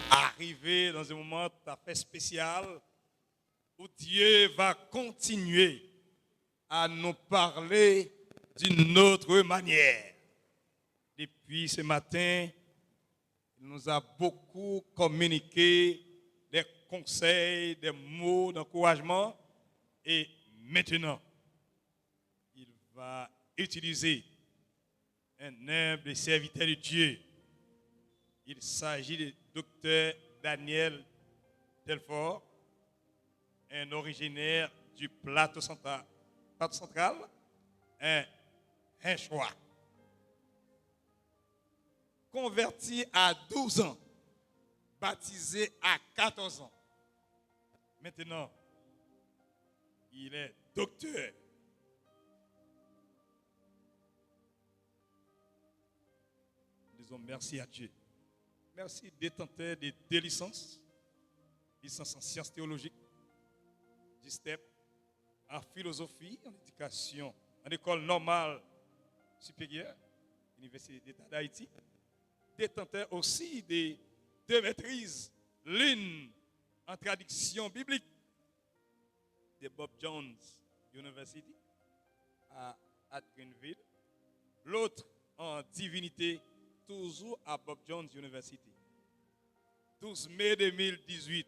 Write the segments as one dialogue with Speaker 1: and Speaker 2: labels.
Speaker 1: arrivé dans un moment tout à fait spécial où Dieu va continuer à nous parler d'une autre manière. Depuis ce matin, il nous a beaucoup communiqué des conseils, des mots d'encouragement et maintenant, il va utiliser un humble serviteur de Dieu. Il s'agit du docteur Daniel Telfort, un originaire du plateau central, un choix. Converti à 12 ans, baptisé à 14 ans. Maintenant, il est docteur. Disons merci à Dieu. Merci détenteur de deux licences, licence en sciences théologiques, du STEP, en philosophie, en éducation, en école normale supérieure, Université d'État d'Haïti, détenteur aussi de deux maîtrises, l'une en traduction biblique de Bob Jones University à Greenville, l'autre en divinité toujours à Bob Jones University. 12 mai 2018,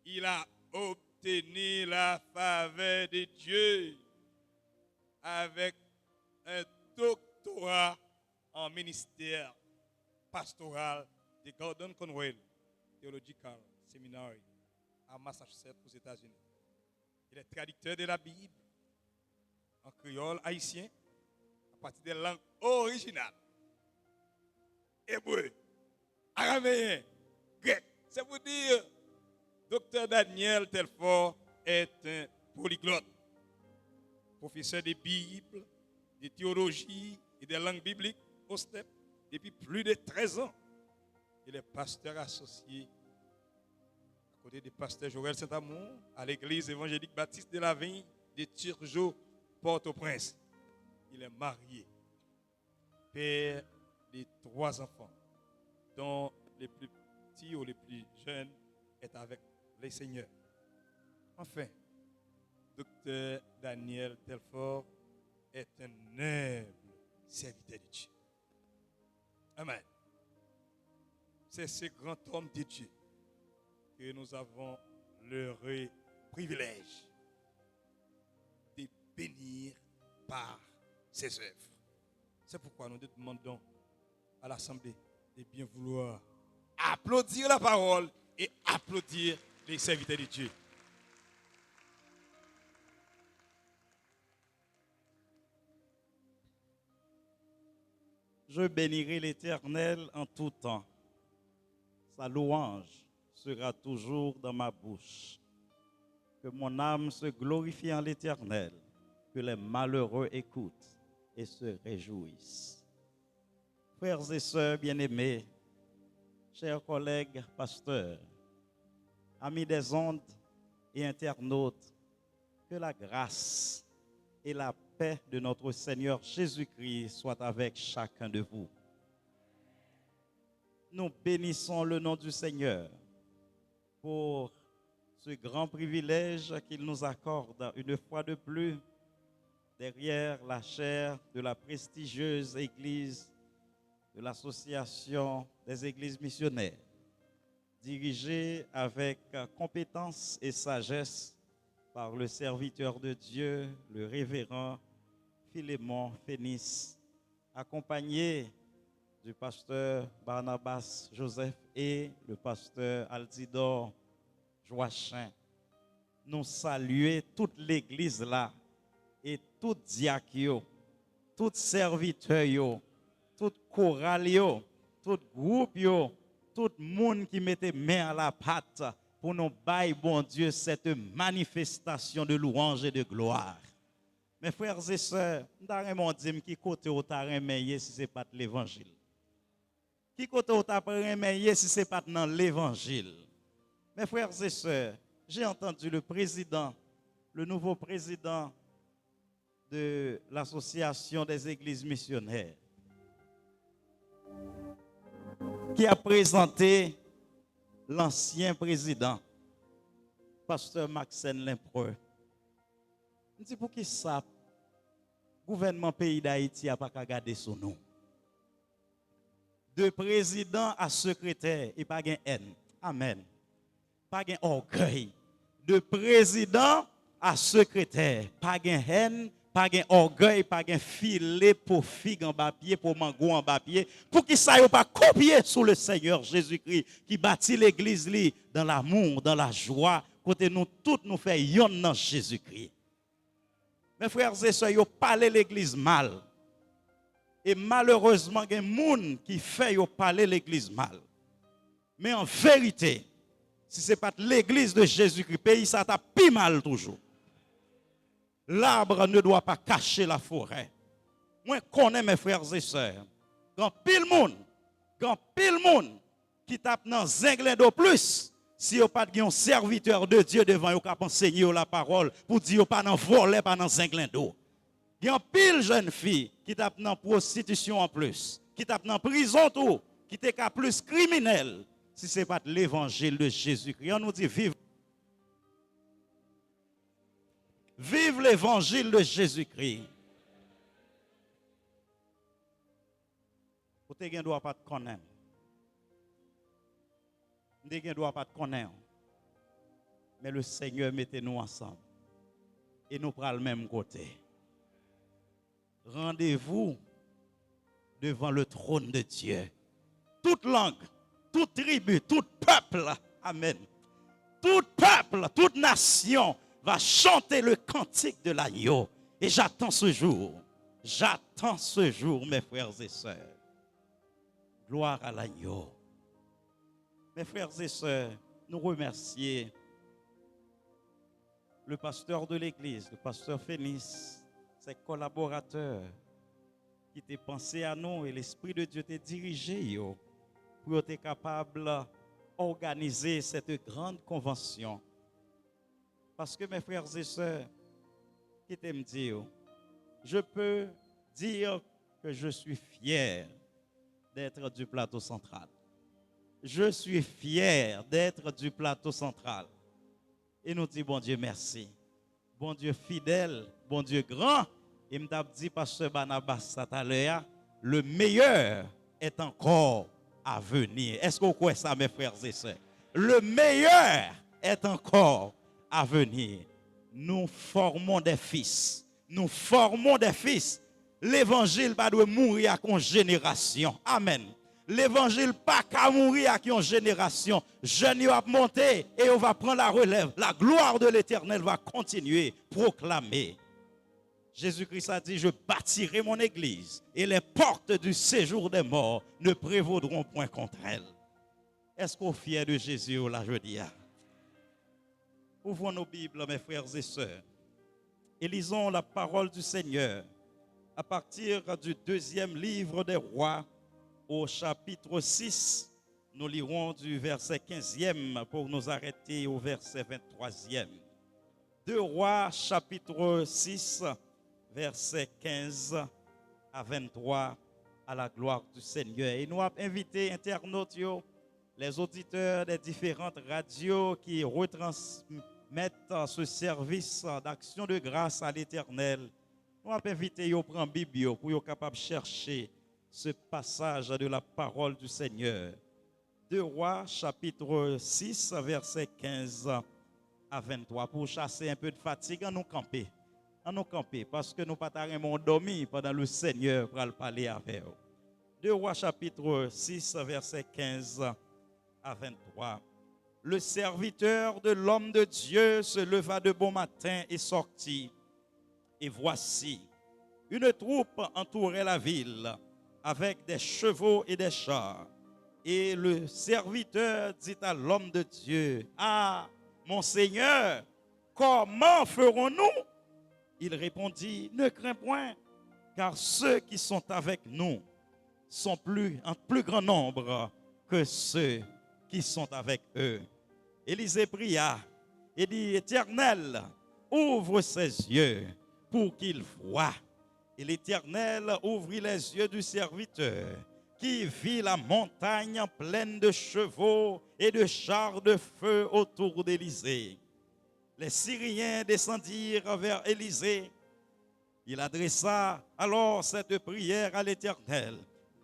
Speaker 1: il a obtenu la faveur de Dieu avec un doctorat en ministère pastoral de Gordon Conwell Theological Seminary à Massachusetts aux États-Unis. Il est traducteur de la Bible en créole haïtien à partir des langues originales. Hébreu, araméen, grec. C'est pour dire, Dr Daniel Telfort est un polyglotte, professeur de Bible, de théologie et des langues bibliques au STEP depuis plus de 13 ans. Il est pasteur associé à côté du pasteur Joël Saint-Amour à l'église évangélique baptiste de la Vigne de Turgeau, Port-au-Prince. Il est marié, père de 3 enfants, dont les plus petits ou les plus jeunes est avec les seigneurs. Enfin, docteur Daniel Telfort est un humble serviteur de Dieu. Amen. C'est ce grand homme de Dieu que nous avons l'heureux privilège de bénir par ses œuvres. C'est pourquoi nous demandons à l'Assemblée de bien vouloir applaudir la parole et applaudir les serviteurs de Dieu.
Speaker 2: Je bénirai l'Éternel en tout temps. Sa louange sera toujours dans ma bouche. Que mon âme se glorifie en l'Éternel, que les malheureux écoutent et se réjouissent. Frères et sœurs bien-aimés, chers collègues pasteurs, amis des ondes et internautes, que la grâce et la paix de notre Seigneur Jésus-Christ soient avec chacun de vous. Nous bénissons le nom du Seigneur pour ce grand privilège qu'il nous accorde une fois de plus derrière la chaire de la prestigieuse Église de l'Association des Églises missionnaires, dirigée avec compétence et sagesse par le serviteur de Dieu, le révérend Philémon Fénis, accompagné du pasteur Barnabas Joseph et le pasteur Altidor Joachim. Nous saluons toute l'église là et tout diacre, tout serviteur, tout chorale, tout groupe, tout monde qui mettait main à la pâte pour nous bailler, bon Dieu, cette manifestation de louange et de gloire. Mes frères et sœurs, nous avons dit qui côté au terrain si ce n'est pas l'évangile. Qui côté au terrain si ce n'est pas dans l'évangile. Mes frères et sœurs, j'ai entendu le président, le nouveau président de l'Association des Églises missionnaires, qui a présenté l'ancien président, pasteur Maxime Lempreux. Je dis pour qui ça, le gouvernement pays d'Haïti n'a pas qu'à garder son nom. De président à secrétaire, il n'y a pas de haine. Amen. Pas de orgueil. De président à secrétaire, pas de haine, pas de orgueil, pas de filet pour figue en bas pied, pour mango en bas pied, pour qu'il ne pas copier sous le Seigneur Jésus-Christ qui bâtit l'église dans l'amour, dans la joie, côté nous tous nous faisons dans Jésus-Christ. Mes frères et sœurs, ils parlent l'église mal. Et malheureusement, il y a des gens qui font parler l'église mal. Mais en vérité, si ce n'est pas l'église de Jésus-Christ, pays ça t'a pis mal toujours. L'arbre ne doit pas cacher la forêt. Moi, je connais mes frères et sœurs. Quand pile monde qui tape dans zinglin de plus, si vous pas un serviteur de Dieu devant vous qui enseigner la parole pour dire pas dans voler, pas dans zinglin d'eau. Il y a pile jeune fille qui tape dans prostitution en plus, qui tape dans prison tout, qui est plus criminel. Si ce n'est pas l'évangile de Jésus-Christ, on nous dit vive. Vive l'évangile de Jésus-Christ. Vous ne doit pas te connaître. Vous ne doit pas te connaître. Mais le Seigneur mettez-nous ensemble. Et nous prenons le même côté. Rendez-vous devant le trône de Dieu. Toute langue, toute tribu, tout peuple, amen. Tout peuple, toute nation va chanter le cantique de l'agneau. Et j'attends ce jour. J'attends ce jour, mes frères et sœurs. Gloire à l'agneau. Mes frères et sœurs, nous remercions le pasteur de l'église, le pasteur Phénix, ses collaborateurs qui t'ont pensé à nous et l'Esprit de Dieu t'a dirigé pour être capable d'organiser cette grande convention. Parce que mes frères et sœurs, qui t'aiment dire, je peux dire que je suis fier d'être du plateau central. Je suis fier d'être du plateau central. Et nous disons, bon Dieu, merci. Bon Dieu fidèle, bon Dieu grand. Et me dit, pasteur Barnabas, tout à l'heure, le meilleur est encore à venir. Est-ce que vous croyez ça, mes frères et sœurs? Le meilleur est encore à venir. Nous formons des fils. Nous formons des fils. L'évangile va doit mourir à une génération. Amen. L'évangile pas qu'à mourir à une génération. Jeunes vont monter et on va prendre la relève. La gloire de l'Éternel va continuer à proclamer. Jésus-Christ a dit, je bâtirai mon église et les portes du séjour des morts ne prévaudront point contre elle. Est-ce qu'on est fier de Jésus là, je dis? Ouvrons nos Bibles, mes frères et sœurs, et lisons la parole du Seigneur à partir du 2e livre des rois au chapitre 6. Nous lirons du verset 15e pour nous arrêter au verset 23e. 2 Rois, chapitre 6, verset 15 à 23, à la gloire du Seigneur. Et nous avons invité internautes, les auditeurs des différentes radios qui retransmettent ce service d'action de grâce à l'Éternel. Nous avons invité à prendre Bible pour être capable de chercher ce passage de la parole du Seigneur. 2 Rois, chapitre 6, verset 15 à 23. Pour chasser un peu de fatigue, à nous camper. À nous camper, parce que nous ne pouvons pas dormir pendant le Seigneur pour parler avec vous. 2 Rois, chapitre 6, verset 15 à 23. Le serviteur de l'homme de Dieu se leva de bon matin et sortit. Et voici, une troupe entourait la ville avec des chevaux et des chars. Et le serviteur dit à l'homme de Dieu, « Ah, mon Seigneur, comment ferons-nous » Il répondit, « Ne crains point, car ceux qui sont avec nous sont en plus grand nombre que ceux qui sont avec eux. » Élisée pria et dit, « Éternel, ouvre ses yeux pour qu'il voie. » Et l'Éternel ouvrit les yeux du serviteur, qui vit la montagne pleine de chevaux et de chars de feu autour d'Élysée. Les Syriens descendirent vers Élysée. Il adressa alors cette prière à l'Éternel.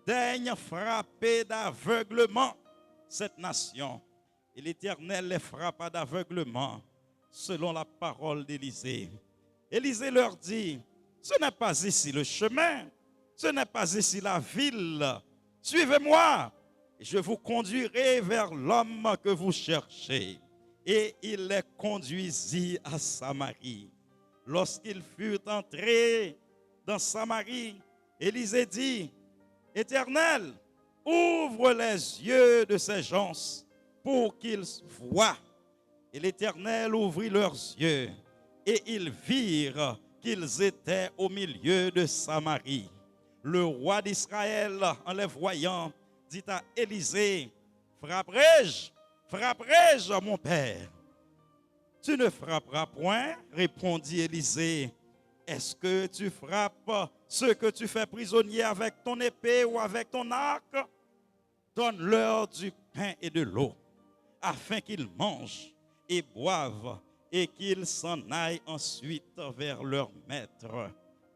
Speaker 2: Daigne frapper d'aveuglement cette nation. Et l'Éternel les frappa d'aveuglement selon la parole d'Élysée. Élysée leur dit, ce n'est pas ici le chemin, ce n'est pas ici la ville. Suivez-moi, et je vous conduirai vers l'homme que vous cherchez. Et il les conduisit à Samarie. Lorsqu'il fut entré dans Samarie, Élysée dit, Éternel, ouvre les yeux de ces gens pour qu'ils voient. Et l'Éternel ouvrit leurs yeux et ils virent qu'ils étaient au milieu de Samarie. Le roi d'Israël, en les voyant, dit à Élysée, frapperai-je, mon père? Tu ne frapperas point, répondit Élysée. Est-ce que tu frappes ceux que tu fais prisonniers avec ton épée ou avec ton arc? Donne-leur du pain et de l'eau, afin qu'ils mangent et boivent, et qu'ils s'en aillent ensuite vers leur maître.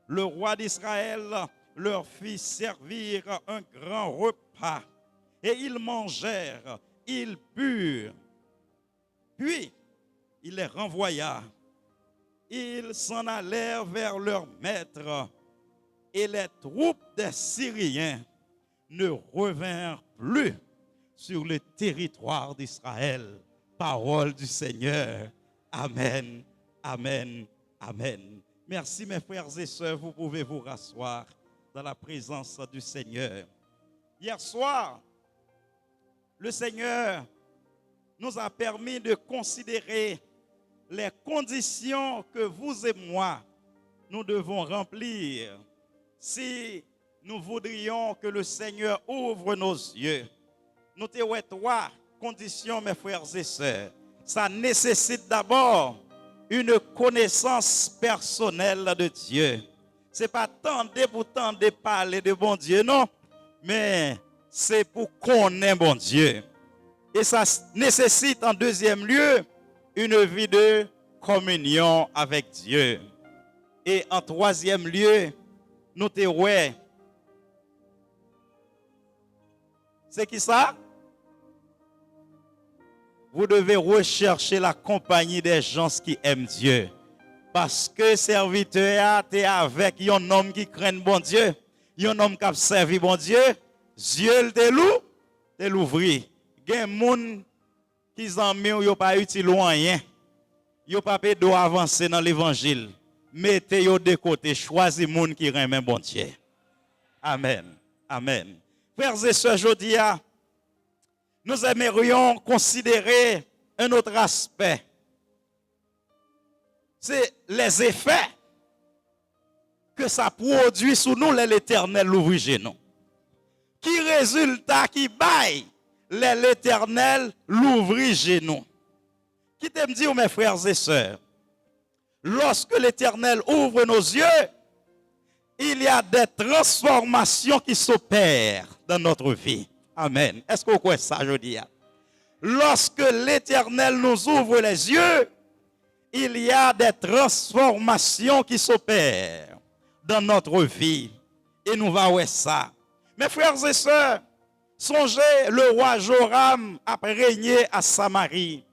Speaker 2: Le roi d'Israël leur fit servir un grand repas, et ils mangèrent, ils burent. Puis, il les renvoya. Ils s'en allèrent vers leur maître, et les troupes des Syriens ne revinrent plus sur le territoire d'Israël. Parole du Seigneur. Amen, amen, amen. Merci mes frères et sœurs, vous pouvez vous rasseoir dans la présence du Seigneur. Hier soir, le Seigneur nous a permis de considérer les conditions que vous et moi, nous devons remplir si nous voudrions que le Seigneur ouvre nos yeux. Notez trois conditions, mes frères et sœurs. Ça nécessite d'abord une connaissance personnelle de Dieu. Ce n'est pas tant de parler de bon Dieu, non, mais c'est pour connaître bon Dieu. Et ça nécessite en deuxième lieu une vie de communion avec Dieu. Et en troisième lieu, notez c'est qui ça? Vous devez rechercher la compagnie des gens qui aiment Dieu. Parce que serviteur est avec un homme qui craint bon Dieu, un homme qui a servi bon Dieu, Dieu te l'ouvrit. Il y a des gens qui n'ont pas utile rien. Ils n'ont pas pu avancer dans l'évangile. Mettez-les de côté, choisissez les gens qui aiment bon Dieu. Amen. Amen. Frères et sœurs, aujourd'hui, nous aimerions considérer un autre aspect. C'est les effets que ça produit sur nous, l'Éternel l'ouvre genou. Qui résultat qui baille l'Éternel l'ouvre genou. Qui t'aime dire, mes frères et sœurs, lorsque l'Éternel ouvre nos yeux, il y a des transformations qui s'opèrent dans notre vie. Amen. Est-ce que vous croyez ça aujourd'hui? Lorsque l'Éternel nous ouvre les yeux, il y a des transformations qui s'opèrent dans notre vie. Et nous allons voir ça. Mes frères et sœurs, songez, le roi Joram a régné à Samarie.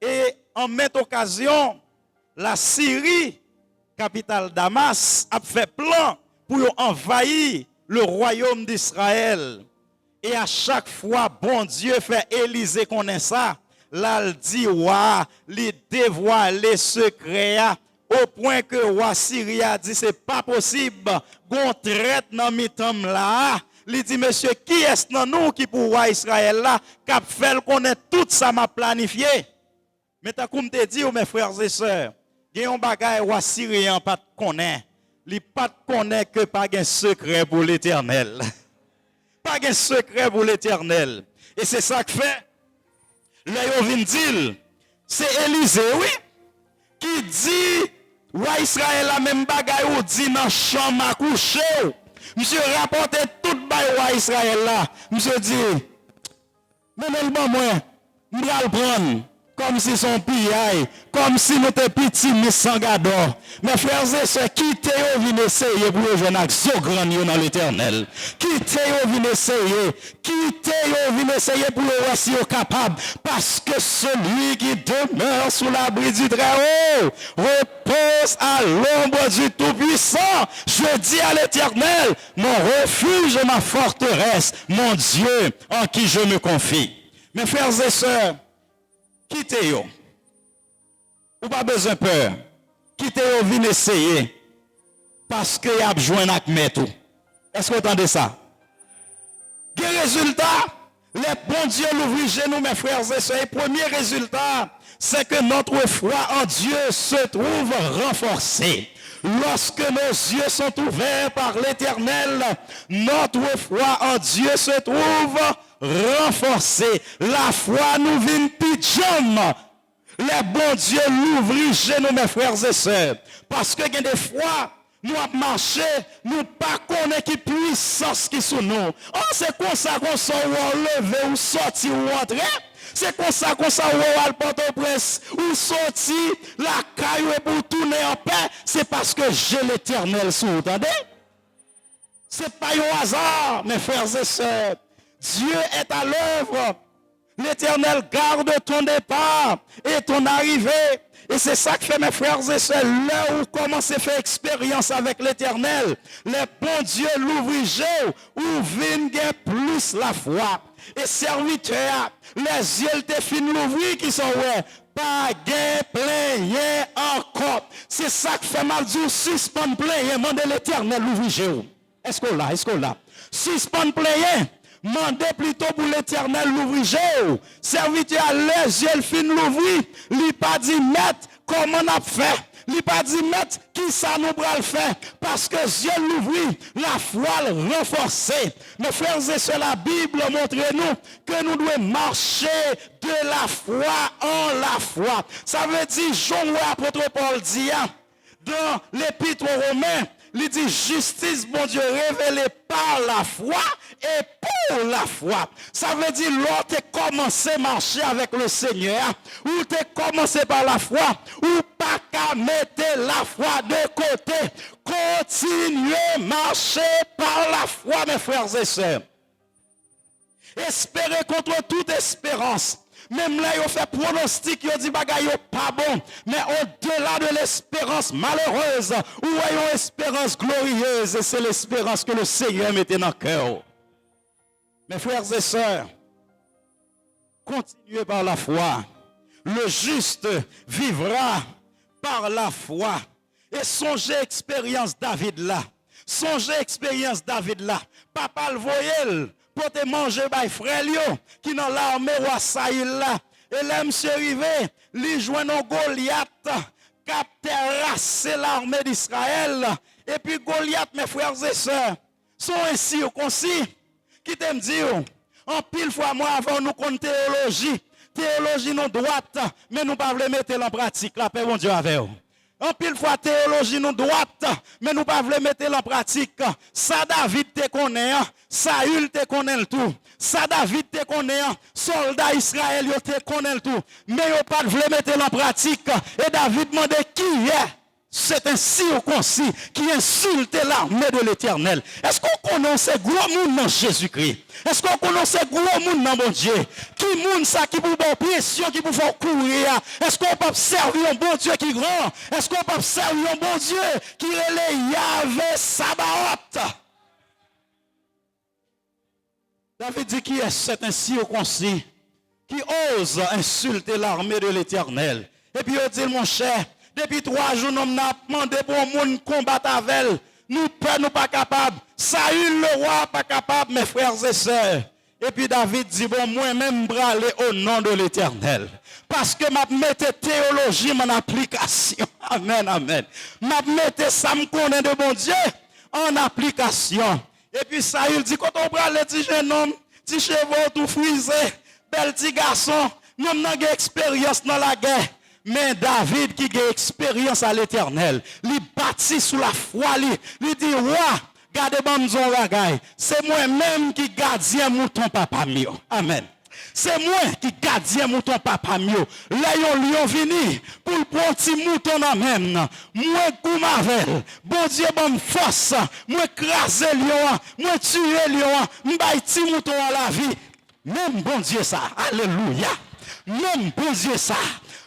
Speaker 2: Et en cette occasion, la Syrie, capitale Damas, a fait plan pour envahir le royaume d'Israël. Et à chaque fois, bon Dieu fait Élysée connaître ça. Là, il dit, ouais, il dévoile les secrets, au point que roi Syrie a dit, c'est pas possible. Gon traite dans mitam là. Il dit, monsieur, qui est-ce dans nous qui pour roi Israël là, qui a fait connaître tout ça m'a planifié? Mais t'as comme te dit, mes frères et sœurs, il y a un bagage roi Syrien pas de connaître. Il pas de connaître que pas un secret pour l'Éternel. Pas un secret pour l'Éternel. Et c'est ça que fait. Là, on vient dire, c'est Élysée, oui, qui dit, roi Israël, la même bagaille ou dit dans chambre à coucher,
Speaker 3: Monsieur rapporte tout le Israël là. Monsieur dit, mais le bon moi, je vais le prendre. Comme si son pillaille, comme si nous étions petits, mais sans gado. Mes frères et sœurs, quittez-vous, venez essayer pour jouer avec ce grand dans l'éternel. Quittez-vous, venez essayer. Quittez-vous, venez essayer pour le voir si vous capable. Parce que celui qui demeure sous l'abri du Très-Haut repose à l'ombre du Tout-Puissant. Je dis à l'éternel, mon refuge et ma forteresse, mon Dieu en qui je me confie. Mes frères et sœurs, quittez-vous. Ou pas besoin de peur. Quittez-vous, venez essayer. Parce qu'il y a besoin de mettre. Est-ce que vous entendez ça? Quel résultat? Les bons dieux l'ouvrent genoux, mes frères et sœurs. Et premier résultat, c'est que notre foi en Dieu se trouve renforcée. Lorsque nos yeux sont ouverts par l'Éternel, notre foi en Dieu se trouve renforcée. La foi nous vient pidjam. Les bons dieux l'ouvrent genoux, mes frères et sœurs. Parce que des fois, nous avons marché, nous pas connaissons qui puissance qui sous nous. Oh, c'est comme ça qu'on sort ou lever ou sortir ou entrer. C'est comme ça qu'on sort ou al Port-au-Prince ou sortir la caille pour tourner en paix. C'est parce que j'ai l'Éternel sous, vous entendez? C'est pas un hasard, mes frères et sœurs. Dieu est à l'œuvre. L'Éternel garde ton départ et ton arrivée. Et c'est ça que fait mes frères et sœurs, là où vous commencez à faire expérience avec l'Éternel, les bons dieux l'ouvrir, où viennent plus la foi. Et serviteurs, les yeux te fin l'ouvrir qui sont ouais, pas gain plein encore. C'est ça que fait mal dire suspend plein, demandez l'Éternel l'ouvrir. Est-ce qu'on l'a? Est-ce qu'on l'a? Suspend plein. Mandez plutôt pour l'Éternel l'ouvrir. Serviteur, les yeux fin l'ouvrir. Il pas dit maître, comment on a fait? Il pas dit maître, qui ça nous va le faire? Parce que Dieu l'ouvrit, la foi renforcée. Mes frères et sœurs, la Bible montre-nous que nous devons marcher de la foi en la foi. Ça veut dire, Jean apôtre Paul dit, dans l'épître aux Romains, il dit justice, bon Dieu, révélée par la foi et pour la foi. Ça veut dire, lorsque tu as commencé à marcher avec le Seigneur, ou tu as commencé par la foi, ou pas qu'à mettre la foi de côté, continuez à marcher par la foi, mes frères et sœurs. Espérez contre toute espérance. Même là, ils ont fait pronostic, ils ont dit bagay yo pas bon. Mais au-delà de l'espérance malheureuse, ou voyons espérance glorieuse, et c'est l'espérance que le Seigneur mettait dans le cœur. Mes frères et sœurs, continuez par la foi. Le juste vivra par la foi. Et songez expérience David là. Songez expérience David là. Papa le voyait. Pour te manger by frère qui dans l'armée roi Saïl là et là monsieur arrivé li joindre Goliath qui a terrassé l'armée d'Israël et puis Goliath mes frères et sœurs sont ainsi au concis qui t'aime dire en pile fois moi avant nous connaître théologie non droite mais nous pas voulons mettre en pratique la paix bon Dieu avec vous. En pile fois théologie nous droite, mais nous pas voulons mettre en pratique. Ça David te connaît, Saül te connaît le tout. Ça David te connaît, soldat Israël te connaît le tout. Mais yo pas voulons mettre en pratique. Et David demande qui est. C'est ainsi au concis qui insulte l'armée de l'Éternel. Est-ce qu'on connaît ce gros monde dans Jésus-Christ? Est-ce qu'on connaît ce gros monde dans mon Dieu? Qui monde ça qui pour bon pression, qui pour faire courir? Est-ce qu'on peut servir un bon Dieu qui est grand? Est-ce qu'on peut servir un bon Dieu qui est Yahvé Sabaoth? David dit qui est cet ainsi au concis qui ose insulter l'armée de l'Éternel? Et puis il dit mon cher, depuis 3 jours, nous avons demandé pour un monde combattre avec elle. Nous ne pas capables. Saül le roi pas capable, mes frères et sœurs. Et puis David dit, bon, moi-même, braler au nom de l'Éternel. Parce que m'a mette théologie en application. Amen, amen. M'a mette ça me connaît de bon Dieu en application. Et puis Saül dit, quand on brale le petit jeune homme, petit chevaux tout frisé, bel petit garçon, nous avons une expérience dans la guerre. Mais David qui a expérience à l'Éternel, il bâtit sous la foi, il dit, roi, Gardez bon zon bagay. C'est moi-même qui gardien mouton papa mio. Amen. C'est moi qui gardien mouton papa mio. Là yon lion vini pour le prendre petit mouton dans même. Moi goumavel. Bon Dieu bon force. Moi craser lion, moi tuer lion, m'bay petit mouton à la vie. Même bon Dieu ça. Alléluia. Même bon Dieu ça.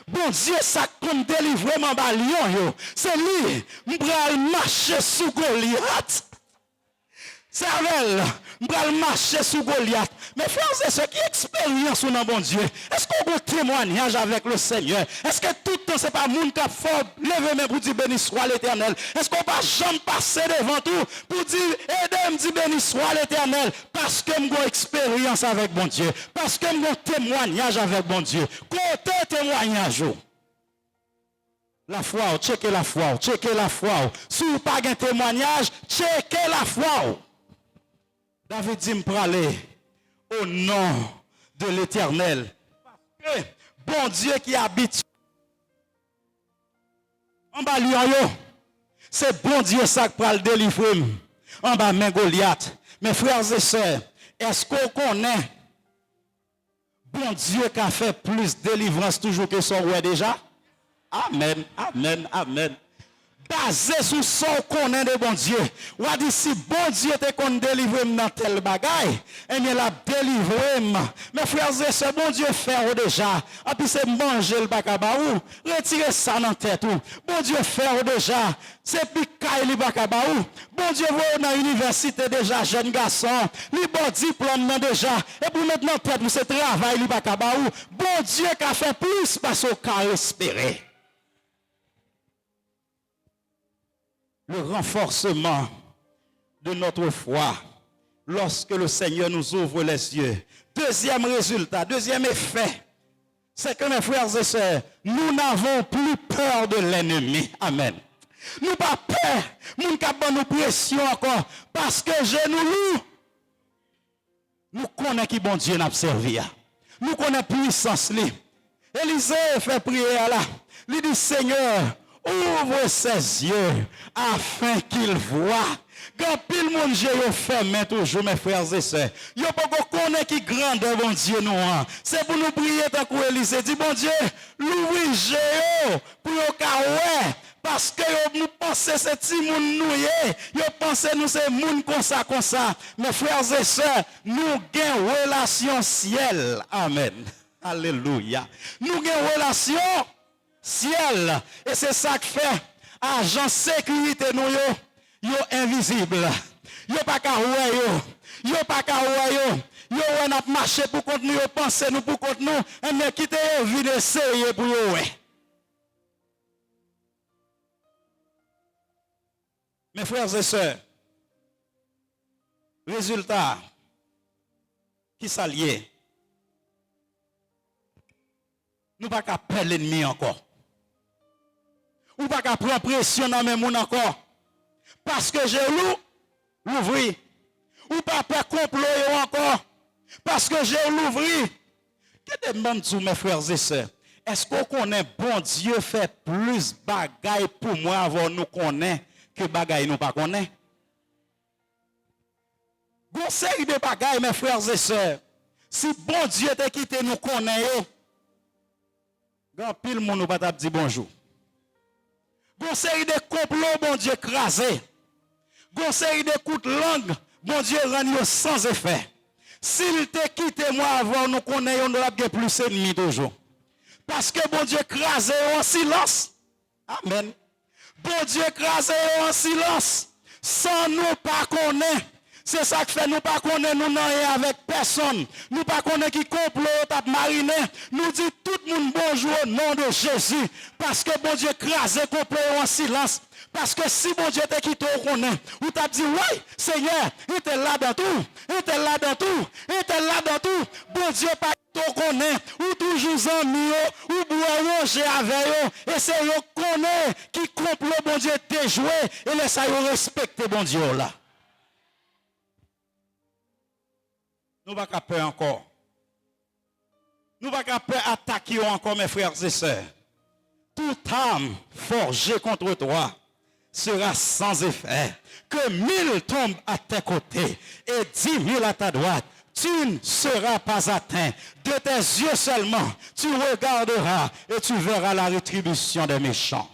Speaker 3: Bon Dieu ça comme délivrement ba lion yo. C'est lui m'bral marcher sous Goliath. Cervelle, m'bral marcher sous Goliath. Mais frères et sœurs, qui expérience ou non bon Dieu? Est-ce qu'on a un témoignage avec le Seigneur? Est-ce que tout le temps c'est pas moun qui a fort lever mais pour dire béni soit l'Éternel? Est-ce qu'on va jamais passer devant tout pour dire aidez-moi dire béni soit l'Éternel? Parce que j'ai expérience avec bon Dieu. Parce que j'ai un témoignage avec bon Dieu. Côté témoignage. La foi, checkez la foi, checkez la foi. Si vous n'avez pas un témoignage, checkez la foi. David dit me aller au nom de l'Éternel. Parce que bon Dieu qui habite en bas lion, c'est bon Dieu ça qui va le délivrer en bas main Goliath. Mes frères et sœurs, est-ce qu'on connaît bon Dieu qui a fait plus de délivrance toujours que son roi déjà? Amen, amen, amen. Basé sur son connaît de bon Dieu. Ou a dit si bon Dieu te qu'on délivre dans tel bagaille, et bien la délivre. Mes frères et sœurs, bon Dieu fait déjà. Et puis c'est manger le bakabaou, retirer ça dans tête ou. Bon Dieu fait déjà. C'est picaille le bakabaou. Bon Dieu va dans l'université déjà jeune garçon, li bon diplôme déjà. Et pour mettre dans tête c'est travail le bakabaou. Bon Dieu qui a fait plus parce qu'on a espéré. Le renforcement de notre foi lorsque le Seigneur nous ouvre les yeux. Deuxième résultat, deuxième effet, c'est que mes frères et sœurs, nous n'avons plus peur de l'ennemi. Amen. Nous pas peur, nous n'avons nous pression encore, parce que nous connaissons qui bon Dieu n'a servi. Nous connaissons puissance. Élisée fait prier là. Il dit Seigneur, ouvre ses yeux afin qu'il voie. Quand pile monde Dieu fermé toujours mes frères et sœurs. Yo pas connaître qui grandeur bon Dieu nous. C'est pour nous prier tant que Élisée dit bon Dieu, l'ouvrir Jéo pour au cas parce que nous pensons c'est petit monde nous yo pensez nous c'est monde comme ça. Mes frères et sœurs, nous gagnons relation ciel. Amen. Alléluia. Nous gagnons relation ciel. Et c'est ça que fait agent sécurité nous yo invisible. Yo pas ka yo pas ka yo n'a marché pour contre nous, yo penser nous pour contre nous, mais quitter yo vide essayer pour yo Mes frères et sœurs, résultat qui s'allie. Nous pas qu'à perdre l'ennemi encore. Ou pas qu'à prendre pression dans mes moun encore. Parce que j'ai l'ouvri. Ou pas faire complot encore. Parce que j'ai l'ouvri. Que demande mes frères et sœurs? Est-ce qu'on connaît bon Dieu fait plus bagaille pour moi avant nous connaître que bagaille nous pas connaît? Gon série de bagaille mes frères et sœurs. Si bon Dieu t'a quitté nous connaît grand pile moun nous pas t'a dit bonjour. Gon série de complots bon Dieu crasé. Gon série de coups de langue bon Dieu rend sans effet. S'il te quitté moi avant nous connaissons nous avons plus ennemis toujours. Parce que bon Dieu crasé en silence. Amen. Bon Dieu crasé en silence. Sans nous pas connaître. C'est ça que fait nous pas connaître nous n'ayons avec personne. Nous pas connaître qui complot tape mariné. Nous dit tout le monde bonjour au nom de Jésus. Parce que bon Dieu crasé complot en silence. Parce que si bon Dieu te quitté au connaît, ou t'a dit oui, Seigneur, il était là dans tout, il était là dans tout, il était là dans tout. Bon Dieu pas au connaît, ou toujours en mieux, ou boire j'ai avec eux, et c'est eux connaît qui complot bon Dieu te joué et laisse à respecter bon Dieu là. Nous pas peur encore. Nous pas peur attaquer encore mes frères et sœurs. Toute âme forgée contre toi sera sans effet. Que 1000 tombent à tes côtés et 10 000 à ta droite. Tu ne seras pas atteint. De tes yeux seulement, tu regarderas et tu verras la rétribution des méchants.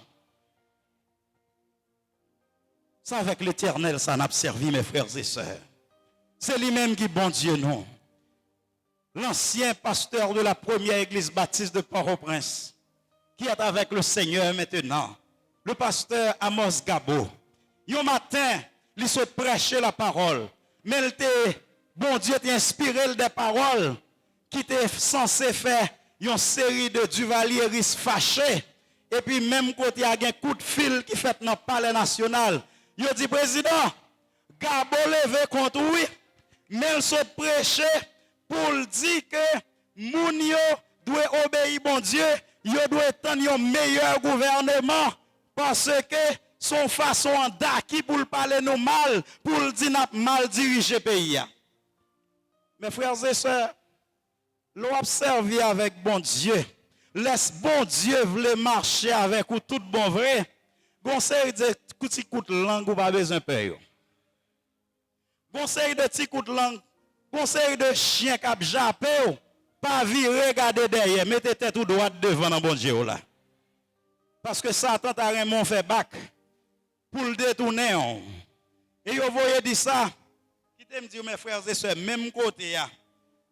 Speaker 3: Ça, avec l'Éternel, ça n'a pas servi, mes frères et sœurs. C'est lui-même qui, bon Dieu, non. L'ancien pasteur de la première église baptiste de Port-au-Prince, qui est avec le Seigneur maintenant, le pasteur Amos Gabo. Un matin, il se prêchait la parole, mais bon Dieu t'a inspiré des paroles qui étaient censées faire une série de duvalieristes fâchés. Et puis même quand il y a un coup de fil qui fait dans le palais national, il dit, président, Gabo levé contre lui, mais il se prêchait pour dire que moun yo doit obéir bon Dieu, yo doit être un meilleur gouvernement parce que son façon d'acquis pour parler nous mal, pour dire n'a mal diriger le pays. Mes frères et sœurs, l'on observe avec bon Dieu. Laisse bon Dieu vle marcher avec ou tout bon vrai. Conseil de petit coup de langue ou pas besoin de payer. Conseil de petit coup de langue, conseil de chien qui jappé, pas virer, regarder derrière, mettez tête tout droit devant dans bon Dieu là. Parce que Satan t'a Raymond fait bac pour le détourner. Et vous voyez dit ça, qui te me dit mes frères et sœurs, même côté ya,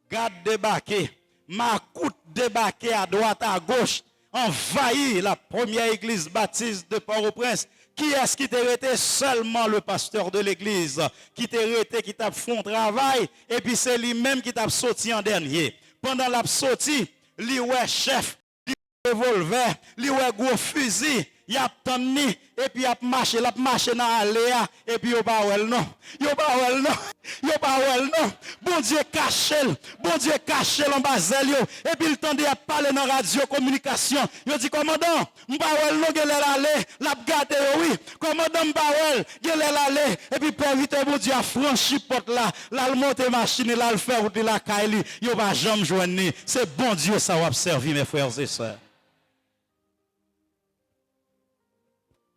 Speaker 3: garde débarquer, ma coute débarquer à droite à gauche, envahir la première église baptiste de Port-au-Prince. Qui est-ce qui t'a arrêté? Seulement le pasteur de l'église qui t'a arrêté, qui t'a fait un travail, et puis c'est lui-même qui t'a sorti en dernier. Pendant la sortie, lui ouais chef, lui revolver, lui ouais gros fusil, il a tenu et puis il a marché dans l'allée et puis il pas well non. Il pas well non. Il pas well non. Bon Dieu caché en bazel yo et puis il tendait à parler dans radio communication. Il dit commandant, m'pa well non gèl aller, l'a gardé oui. Commandant m'pa well, gèl aller et puis père vite bon Dieu a franchi porte là, l'a monter machine là le faire route la caille, il pas jamais joindre. C'est bon Dieu ça va servir mes frères et sœurs.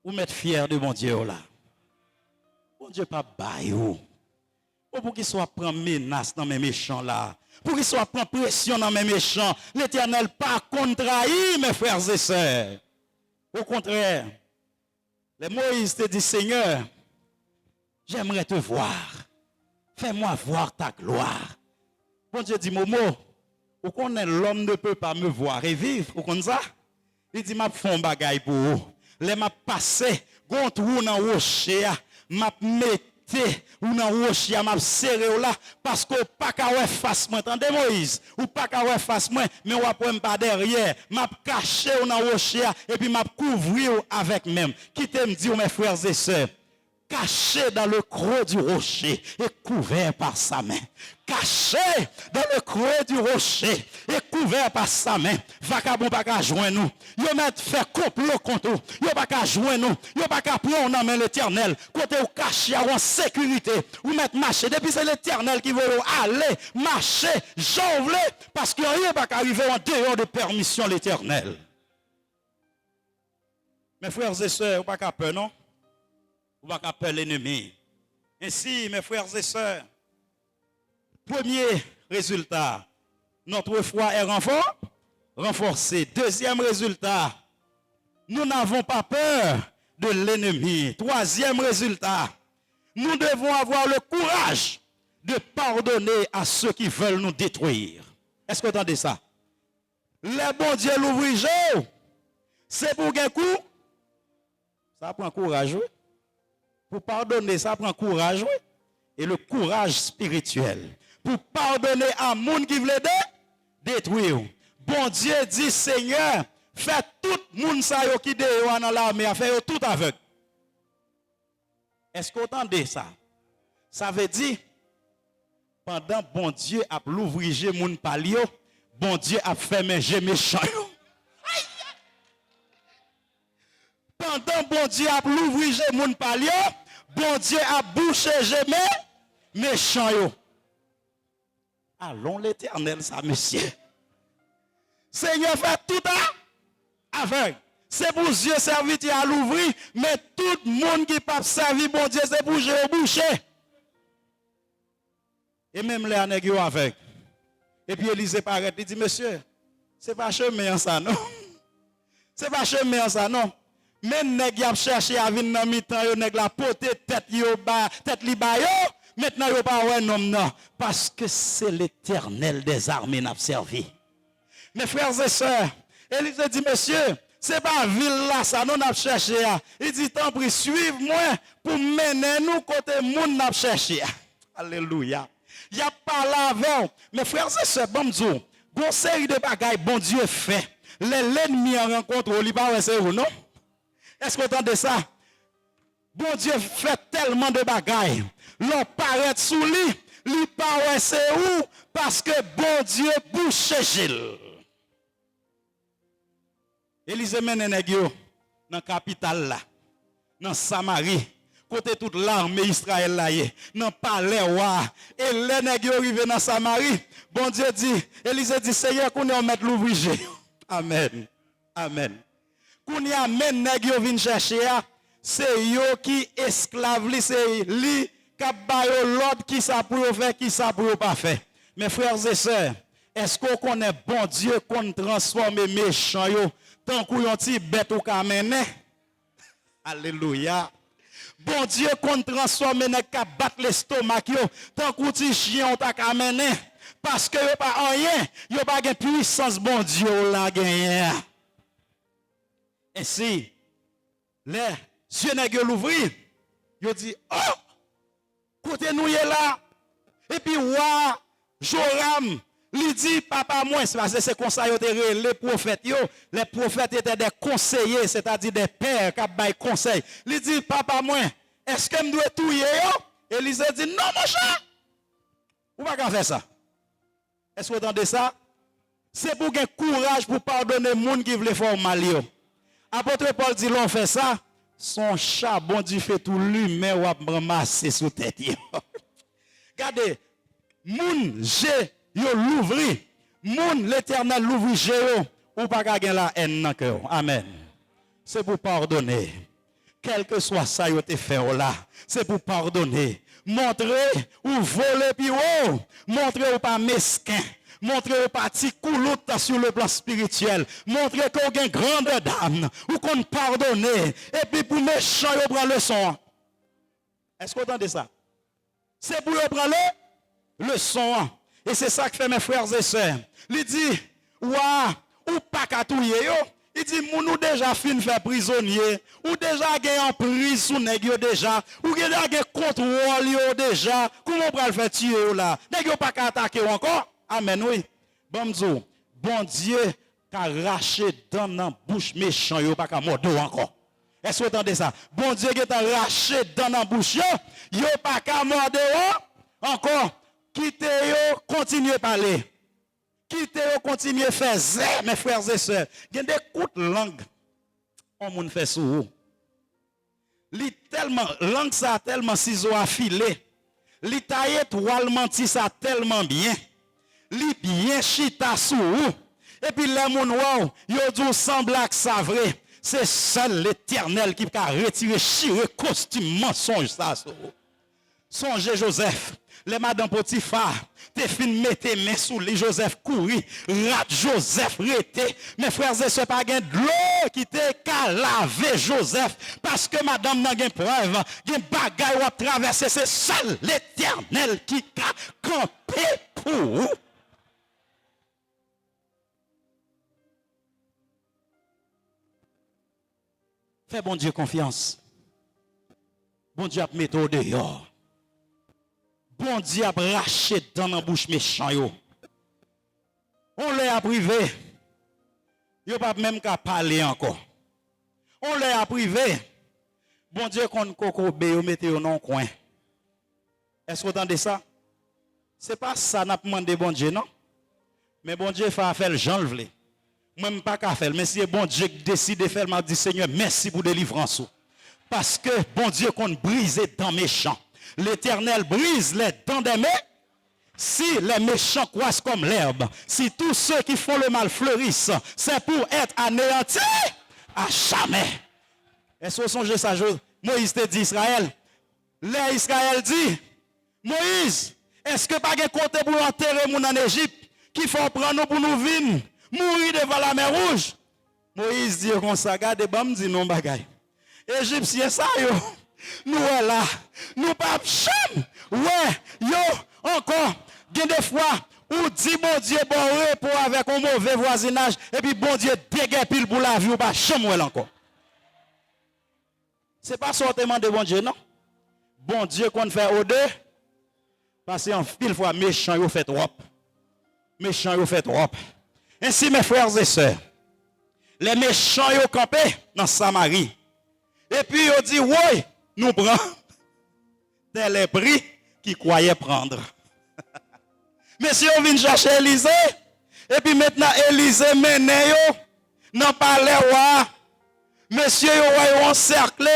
Speaker 3: Vous m'êtes fiers de mon Dieu là. Mon Dieu pas bail ou. Pour qu'il soit prend menace dans mes méchants là. Pour qu'il soit prend pression dans mes méchants. L'Éternel pas contrahi mes frères et sœurs. Au contraire, les Moïse te dit Seigneur, j'aimerais te voir. Fais-moi voir ta gloire. Bon Dieu dit Momo, vous connaissez l'homme ne peut pas me voir et vivre. Vous connaissez ça? Il dit m'a font bagaille pour vous. Les m'a passé, contre ou dans rocher, m'a mette ou dans rocher, m'a serré là, parce que pas qu'à ouais face moi, entendez Moïse, ou pas qu'à ouais face moi, mais ou après pas derrière, m'a caché ou dans rocher, et puis m'a couvrir avec même. Qui t'aime dire mes frères et sœurs, caché dans le creux du rocher et couvert par sa main. Caché dans le creux du rocher et couvert par sa main. Vagabond pas qu'à joindre nous. Yo met fait complot contre nous. Yo pas qu'à joindre nous. Yo pas qu'à prendre en main l'Éternel. Côté ou caché en sécurité. Ou mettre marcher. Depuis c'est l'Éternel qui veut aller marcher, jonvler parce que rien pas qu'à arriver en dehors de permission l'Éternel. Mes frères et sœurs, pas qu'à peur non? Ou pas qu'à peur l'ennemi. Ainsi, mes frères et sœurs, premier résultat, notre foi est renforcée. Deuxième résultat, nous n'avons pas peur de l'ennemi. Troisième résultat, nous devons avoir le courage de pardonner à ceux qui veulent nous détruire. Est-ce que vous entendez ça? Le bon Dieu l'ouvrir, c'est pour un coup. Ça prend courage, oui. Pour pardonner, ça prend courage, oui. Et le courage spirituel. Pour pardonner à monde qui veut détruire. Bon Dieu dit, Seigneur, fais tout le monde qui est dans l'armée, fait tout aveugle. Est-ce que vous entendez ça? Ça veut dire, pendant bon Dieu a l'ouvrir moun palio, bon Dieu a fait méchant. Pendant bon Dieu a l'ouvrir moun palio, bon Dieu a bouché méchant yo. Allons l'Éternel ça monsieur. Seigneur fait tout aveugle. C'est pour Dieu serviteur à l'ouvrir, mais tout le monde qui pas servi bon Dieu, c'est pour Dieu au boucher. Et même les nègres avec. Et puis Élisée paraît, il dit, monsieur, c'est pas chemin ça, non? C'est pas chemin ça, non? Mais nèg a cherché à venir dans mi-temps, yo nèg la pote tête yo ba, tête li ba yo, maintenant yo pas ouais non non parce que c'est l'Éternel des armées n'a servi. Mes frères et sœurs, Élisée dit monsieur, c'est pas ville là ça non n'a cherché. Il dit tant pis suivez-moi pour mener nous côté monde n'a cherché. Alléluia. Il y a pas là avant. Mes frères et sœurs, bon Dieu, gon série de bagailles bon Dieu fait. L'ennemi en rencontre, il pas c'est où non? Est-ce que vous entendez ça? Bon Dieu fait tellement de bagailles. L'on paraît sous lui, lui paraît c'est où? Parce que bon Dieu bouche Gilles. Élisée mène dans la capitale là, dans Samarie, côté toute l'armée Israël là, dans palais roi. Et les nègres arrivent dans Samarie. Bon Dieu dit, Élisée dit, Seigneur, qu'on y mettre l'ouvrier. Amen. Amen. Qu'on y amène nèg yo vinn chercher, c'est yo qui esclave li, c'est li qui bayo l'ordre qui ça pour faire, qui ça pour pas faire. Mes frères et sœurs, est-ce qu'on connaît bon Dieu qu'on transforme méchant yo tant qu'on yon ti bête ou ka mener? Alléluia. Bon Dieu qu'on transforme nèg ka battre l'estomac yo tant qu'on ti chien ta ka mener parce que yo pas rien, yo pas gen puissance bon Dieu la gagner. Ainsi, les yeux nègres l'ouvrir, ils dit, oh, côté nous est là. Et puis, wa, Joram, lui dit, papa, moi, c'est parce que c'est comme ça, les prophètes, les prophètes étaient des conseillers, c'est-à-dire des pères qui baillent conseil. Il dit, papa, moi, est-ce que je dois tuer? Élisée dit, non, mon cher, vous ne pouvez pas faire ça. Est-ce que vous entendez ça? C'est pour gagner courage pour pardonner les gens qui veulent faire mal. Apôtre Paul dit, l'on fait ça, son chat, bon Dieu fait tout lui, mais on va ramasser sous tête. Regardez, moun, j'ai, yo l'ouvri, moun, l'Éternel l'ouvri, j'ai, ou pas gagner la haine dans cœur. Amen. C'est pour pardonner. Quel que soit ça, yo te fait là, c'est pour pardonner. Montrer ou voler, puis montrer ou pas mesquin. Montrez au parti couloute sur le plan spirituel. Montrez qu'on a une grande dame. Ou qu'on pardonne. Et puis pour méchant, vous prenez le son. Est-ce que vous entendez ça? C'est pour vous prendre le son. Et c'est ça que fait mes frères et sœurs. Il dit, ouah, ou pas qu'à touyer yo. Il dit, nous déjà fin faire prisonnier. Ou déjà gagné en prise sous nèg déjà. Ou déjà gagné contrôle yo déjà. Comment on va le faire tuer là? Nèg yo pas qu'à attaquer encore. Amen, oui. Bon Dieu, qu'a arraché dans la bouche méchant, yo pas qu'à mordre encore. Est-ce que vous entendez ça? Bon Dieu qui t'a arraché dans la bouche, yo pas qu'à mordre encore. Quittez yo, continuez à parler. Quittez yo, continuez à faire zé, mes frères et sœurs. Il y a des coups de langue. On moun fait sous vous. Li tellement, langue ça tellement ciseau affilé. Li taillé toile menti ça tellement bien. Li bien chita sous et puis les moun wow yo dou semble que ça vrai c'est seul l'Éternel qui peut retirer chire costume mensonge ça sous songez Joseph les madame Potiphar te fin mette main sous les Joseph couri rat Joseph rete mes frères et sœurs pas gain de l'eau qui te ka laver Joseph parce que madame n'a gain preuve gain bagay ou traverser c'est seul l'Éternel qui ka camper pour vous. Fais bon Dieu confiance. Bon Dieu a mis au dehors. Bon Dieu a raché dans la bouche méchant yo. On l'a privé. Yo pas même qu'à parler encore. On l'a privé. Bon Dieu qu'on coco bé yo mette au non coin. Est-ce que vous entendez ça? C'est pas ça n'a demandé bon Dieu non. Mais bon Dieu fait faire le Jean le vle. Même pas qu'à faire, mais si bon Dieu décide de faire, m'a dit Seigneur, merci pour délivrance. Parce que bon Dieu compte briser dans méchants. L'Éternel brise les dents des méchants. Si les méchants croissent comme l'herbe, si tous ceux qui font le mal fleurissent, c'est pour être anéantis. à jamais. Est-ce que vous songez ça? Moïse te dit Israël. Là, Israël dit, Moïse, est-ce que pas de côté pour enterrer mon en Égypte, qui faut prendre nous pour nous venir, mourir devant la mer Rouge? Moïse dit comme ça, regardez, me dit non bagay. Égyptien ça yo, nous est là, nous pas chambre. Ouais, yo, encore, bien des fois, ou dit bon Dieu bon repos avec un mauvais voisinage, et puis bon Dieu dégué pile pour la vie, ou pas chambre encore. C'est pas sortement de bon Dieu, non? Bon Dieu qu'on fait au deux, parce qu'en pile fois, méchant, yo fait trop. Méchant, yo fait trop. Ainsi, mes frères et sœurs, les méchants, yo campé dans Samarie. Et puis, yo dit, oui, nous prenons tel est prix qu'ils croyaient prendre. Monsieur, on vient chercher Élisée. Et puis maintenant, Élisée mène yo dans palais roi. Monsieur, yo encerclé.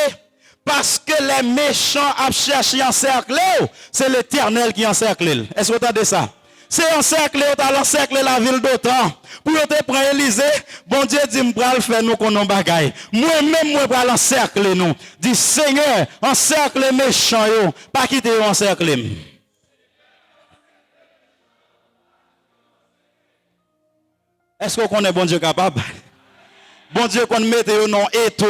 Speaker 3: Parce que les méchants ont cherché à encercler, c'est l'Éternel qui encercle. Est-ce que vous entendez ça? C'est encercler, on a encerclé la ville d'Otran. Pour te prendre Élysée, bon Dieu dit, m'bral faire nous qu'on en bagaille. Moi-même, moi, m'bral encercler nous. Dit, Seigneur, encercle les méchants, yo, pas quitter yo encercler. Est-ce qu'on connaît bon Dieu capable? Bon Dieu qu'on mette yo non étau.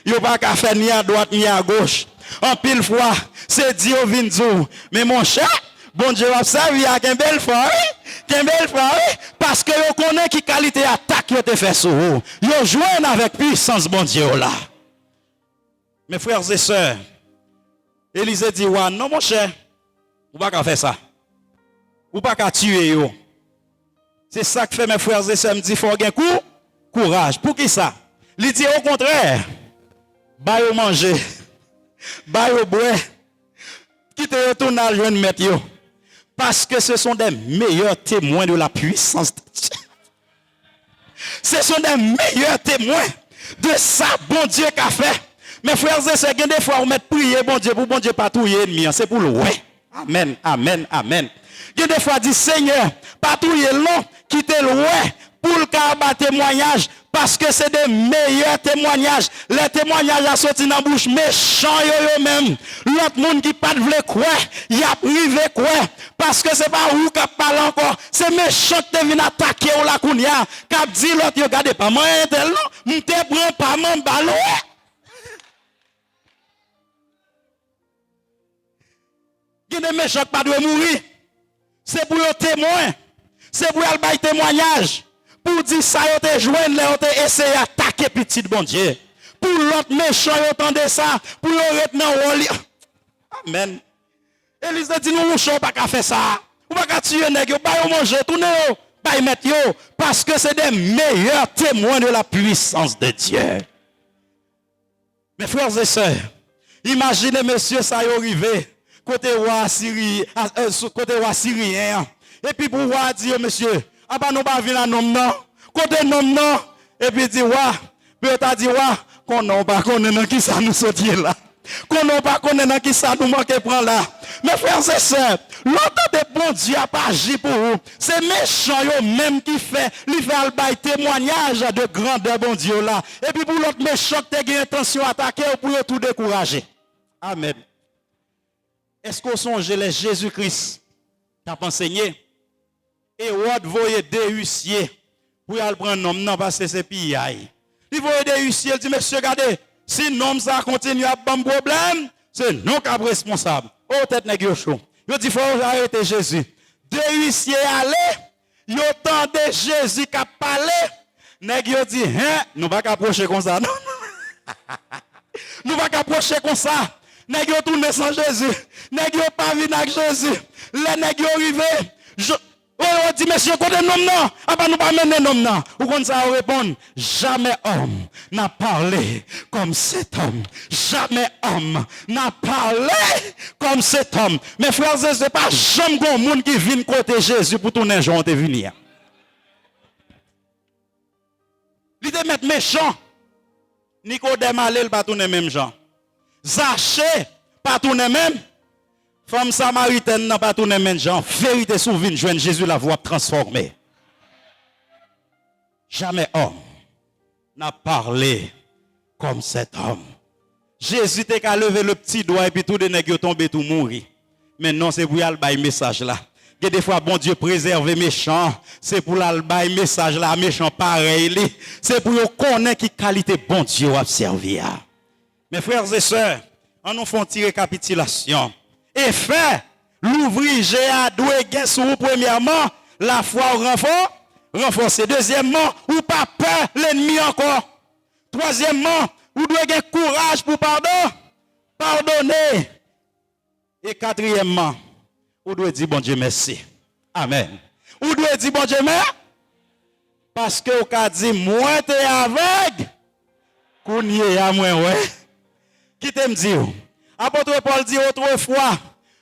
Speaker 3: Yo pas qu'à faire ni à droite ni à gauche. En pile fois, c'est Dieu vient dire, mais mon cher, bon Dieu a servi à qu'un bel frère, parce que yo connaît qui qualité attaque yo te fait sur vous. Yo joue avec puissance bon Dieu là. Mes frères et sœurs, Élisée dit, ouais, non mon cher, ou pas qu'à faire ça. Ou pas qu'à tuer yo. C'est ça que fait mes frères et sœurs me dit, faut gagner courage. Pour qui ça? Il dit au contraire, bah yo manger, bah yo boire, quitte retourner à jeune mettre yo. Parce que ce sont des meilleurs témoins de la puissance de Dieu. Ce sont des meilleurs témoins de ça, bon Dieu qu'a fait. Mes frères et sœurs, des fois, on met prier, bon Dieu, pour bon Dieu pas touiller ennemi, c'est pour le ouais. Amen, amen, amen. Des fois, dit Seigneur, pas touiller long, quitter le ouais, pour le cas témoignage. Parce que c'est des meilleurs témoignages. Les témoignages à sortir dans la bouche méchant yo même. L'autre monde qui pas de vle quoi, il a privé quoi. Parce que c'est pas où qui parle encore. C'est méchant qui vient attaquer ou la kounia. Qui dit l'autre, regardez pas moi tel non, m'te prend pas mon ballon. Il y a des méchants qui pas doivent mourir. C'est pour le témoin. C'est pour le bail témoignage. Pour dire ça, vous avez joué, vous avez essayé d'attaquer petit bon Dieu. Pour l'autre méchant, vous entendez ça. Pour le retenir, amen. Élise dit, nous ne pouvons pas faire ça. Vous ne pouvez pas tuer les gens, pas manger, tournez, pas mettre, parce que c'est des meilleurs témoins de la puissance de Dieu. Mes frères et sœurs, imaginez monsieur ça y arrivé, côté roi syrien. Et puis pour roi dire, monsieur, ah bah nous pas venir à nom non, côté nom non, et puis dit ouais, puis t'as dit ouais, qu'on n'a pas connaît dans qui ça nous sortit là, qu'on n'a pas connaît dans qui ça nous manque prendre là. Mes frères et sœurs, l'autre de bon Dieu a pas agi pour vous, c'est méchant yo même qui fait, lui fait le bail témoignage de grandeur bon Dieu là, et puis pour l'autre méchant qui a intention d'attaquer ou pour tout décourager. Amen. Est-ce qu'on songe les Jésus-Christ t'a enseigné? Et Wad voyait des huissiers pour aller prendre nom non parce que c'est pillage. Il voyait des huissiers, il dit monsieur regardez, si nom ça continue à bon problème, c'est nous qui sommes responsables. Oh tête nèg yo chaud. Il dit faut arrêter Jésus. Deux huissiers allaient, ils entendaient Jésus qui parlait. Nèg yo dit hein, nous pas approcher comme ça. Non. Nous pas approcher comme ça. Nèg yo tourner sans Jésus. Nèg yo pas venir avec Jésus. Les nèg yo arrivé. On dit, monsieur, côté nom non, ah bah nous pas mener nom non. Ou comme ça, on répond, jamais homme n'a parlé comme cet homme. Jamais homme n'a parlé comme cet homme. Mes frères et sœurs, pas jamais un monde qui vient côté Jésus pour tourner Jean te venir. L'idée mettre méchant. Nicodème allait pas tourner même Jean. Zaché pas tourner même. Femme samaritaine n'a pas tourné même gens. Vérité souveraine, joindre Jésus la voix transformée. Jamais homme
Speaker 2: n'a parlé comme cet homme. Jésus t'a qu'à lever le petit doigt et puis tout les nègres tombé tout mourir. Mais non, c'est pour y aller bailler message là. Que des fois bon Dieu préserve les méchants, c'est pour aller bailler message là méchant pareil, c'est pour connaître qui qualité bon Dieu a servi. Mes frères et sœurs, on nous font une récapitulation. Et fait, l'ouvrier a doué gain sur vous premièrement, la foi au renforcer. Deuxièmement, ou pas peur l'ennemi encore. Troisièmement, vous devez avoir courage pour pardonner. Et quatrièmement, vous devez dire bon Dieu merci. Amen. Vous devez dire bon Dieu merci. Parce que vous avez dit, moi t'es aveugle. Qu'on y est à moi, ouais. Qui t'aime dire? Apôtre Paul dit autrefois,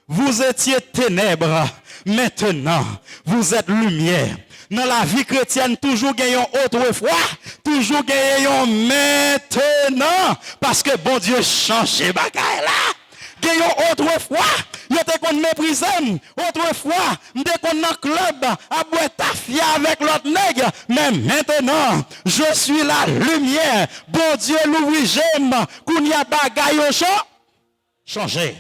Speaker 2: vous étiez ténèbres. Maintenant, vous êtes lumière. Dans la vie chrétienne, toujours gagnons autrefois, toujours gagnons maintenant. Parce que bon Dieu change les bagailles là. Gagnons autrefois, nous étions méprisés. Autrefois, nous étions dans le club à boire tafia avec l'autre nègre. Mais maintenant, je suis la lumière. Bon Dieu, l'ouvre j'aime. Qu'on y a bagaille au champ. Changer.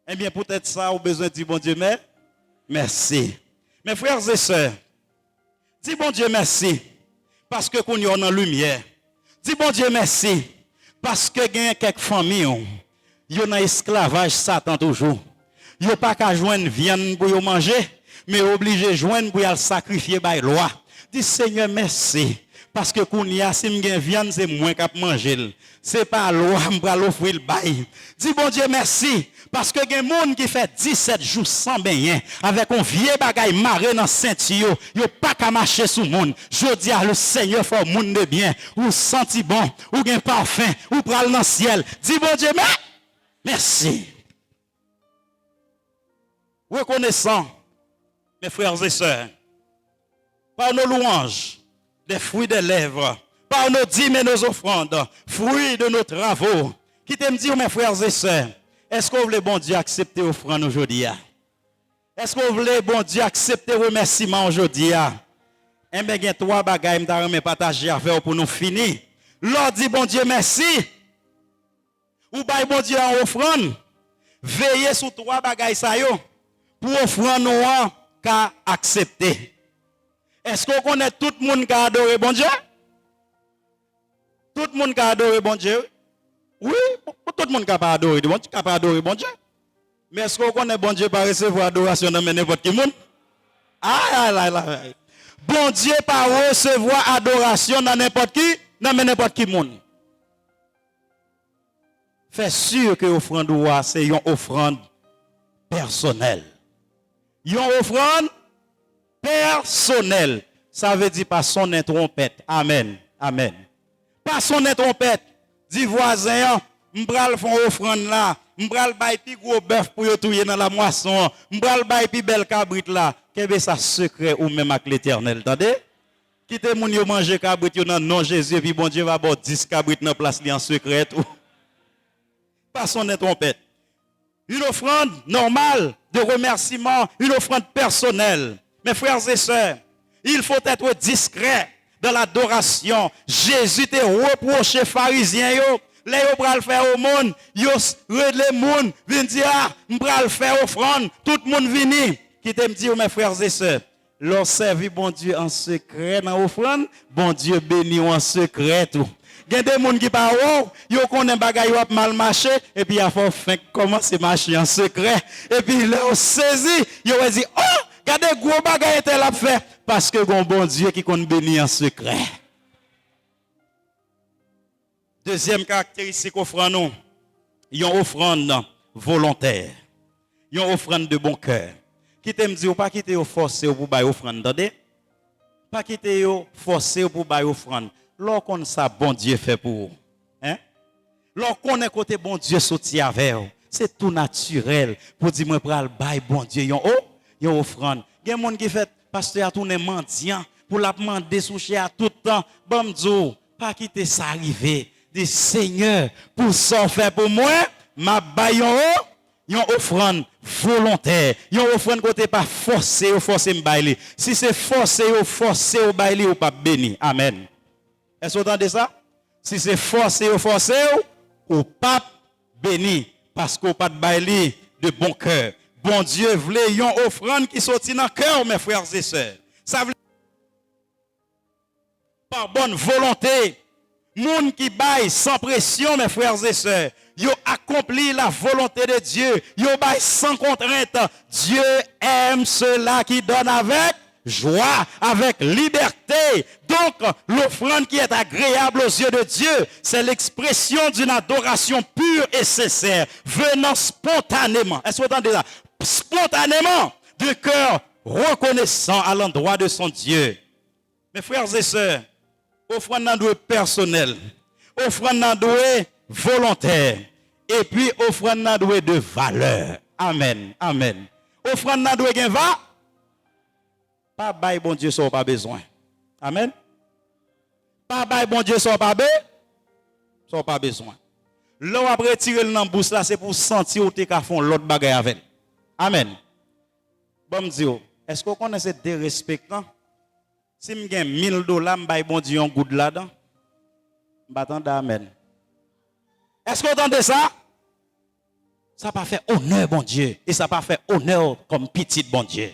Speaker 2: Eh bien, peut-être ça, au besoin de dire bon Dieu, mais merci. Mes frères et sœurs, dis bon Dieu merci. Parce que qu'on y a en lumière. Dis bon Dieu merci. Parce que il y a quelques familles. Yo dans esclavage Satan toujours. Yo pas qu'à joindre viande pour yo manger, mais obligé joindre pour y sacrifier by loi. Dis Seigneur merci parce que kounya si m'gen viande c'est moins qu'à manger. C'est pas loi m'pa l'offrir le bail. Dis bon Dieu merci parce que gen monde qui fait 17 jours sans bain avec un vieux bagay maré dans ceinture, yo pas qu'à marcher sous monde. Je dis à le Seigneur faut monde de bien, ou senti bon, ou gen parfum, ou pral dans ciel. Dis bon Dieu merci. Reconnaissant, mes frères et sœurs, par nos louanges, des fruits des lèvres, par nos dîmes et nos offrandes, fruits de nos travaux, qui t'aiment dire, mes frères et sœurs, est-ce que vous voulez, bon Dieu, accepter l'offrande aujourd'hui? Est-ce que vous voulez, bon Dieu, accepter le remerciement aujourd'hui? Eh bien, il y a 3 bagages que je vais partager avec vous pour nous finir. L'on dit, bon Dieu, merci. Ou bail bon Dieu en offrande, veillez sur 3 bagailles ça yo pour offrande nous qu'à accepter. Est-ce qu'on connaît tout le monde qui a adoré bon Dieu? Tout le monde qui a adoré bon Dieu? Oui, tout le monde qui a pas adoré bon Dieu. Mais est-ce qu'on connaît bon Dieu par recevoir adoration dans n'importe qui monde? Aïe. Bon Dieu par recevoir adoration dans n'importe qui monde. Fais sûr que l'offrande c'est une offrande personnelle. Une offrande personnelle. Ça veut dire pas sonner trompette. Amen. Amen. Pas sonner trompette. Dis voisin, m'bral font offrande là. M'bral bay pi gros bœuf pour yo touyer dans la moisson. M'bral bay pi belle cabrit là. Qu'est-ce ça secret ou même avec l'Éternel. Attendez? Quittez moun yo manger cabrit yo dans nom Jésus puis bon Dieu va avoir 10 cabrit dans place li en secret tout. Pas sonner trompette. Une offrande normale de remerciement, une offrande personnelle. Mes frères et sœurs, il faut être discret dans l'adoration. Jésus te reproché pharisien yo, les yo pral faire au monde, yo le monde vinn dire m'pral faire offrande, tout le monde vini. Qui t'aime dire mes frères et sœurs, leur servir bon Dieu en secret dans offrande, bon Dieu béni en secret tout. Il y a des gens qui parlent, ils connaissent bagay qui mal marché, et puis il faut commencer à marcher en secret. Et puis ils ont saisi, ils ont dit, oh, regardez, gros bagay était là fait, parce que bon Dieu qui compte bénir en secret. Deuxième caractéristique offrande, nous, ils ont offrande volontaire. Ils ont offrande de bon cœur. Qui t'aime dire, pas quitter au forcer pour bailler offrande, attendez? Pas quitter au forcer pour bailler offrande. Lorsqu'on ça bon Dieu fait pour vous, hein? Lorsqu'on est côté bon Dieu sorti avec vous, c'est tout naturel pour dire moi pral bail bon Dieu yon offrande. Il y a des gens qui fait pasteur a tourné mendiant pour la demander soucher à tout le temps. Bon Dieu, pas quitter ça arriver. Dis Seigneur, pour ça faire pour moi, ma bail yon offrande volontaire. Yon offrande côté pas forcer m'bailler. Si c'est forcer au bailler ou pas béni. Amen.
Speaker 3: Est-ce que vous entendez ça? Si c'est forcé ou pas béni, parce qu'on pas de baili de bon cœur. Bon Dieu voulait une offrande qui sortit dans le cœur, mes frères et sœurs. Ça veut par bonne volonté. Moun qui baille sans pression, mes frères et sœurs. Yo accompli la volonté de Dieu. Yo baille sans contrainte. Dieu aime ceux-là qui donnent avec joie, avec liberté. Donc, l'offrande qui est agréable aux yeux de Dieu, c'est l'expression d'une adoration pure et sincère, venant spontanément. Est-ce que vous entendez ça? Spontanément, de cœur reconnaissant à l'endroit de son Dieu. Mes frères et sœurs, offrande nan doué personnel, offrande nan doué volontaire, et puis offrande nan doué de valeur. Amen, amen. Offrande nan doué gen va, pas bail bon Dieu ça pas besoin. Amen. Pas bail bon Dieu ça pas besoin. Là on après tirer le nan bouche là c'est pour sentir ou te ka font l'autre bagaille avec. Amen. Bon me dire, est-ce qu'on connaît ce dérespectant? Si je gagne $1000, je vais bon Dieu un goût là-dedans. Je vais attendre amen. Est-ce que vous entendez ça? Ça n'a pas fait honneur, bon Dieu. Et ça n'a pas fait honneur comme petit, bon Dieu.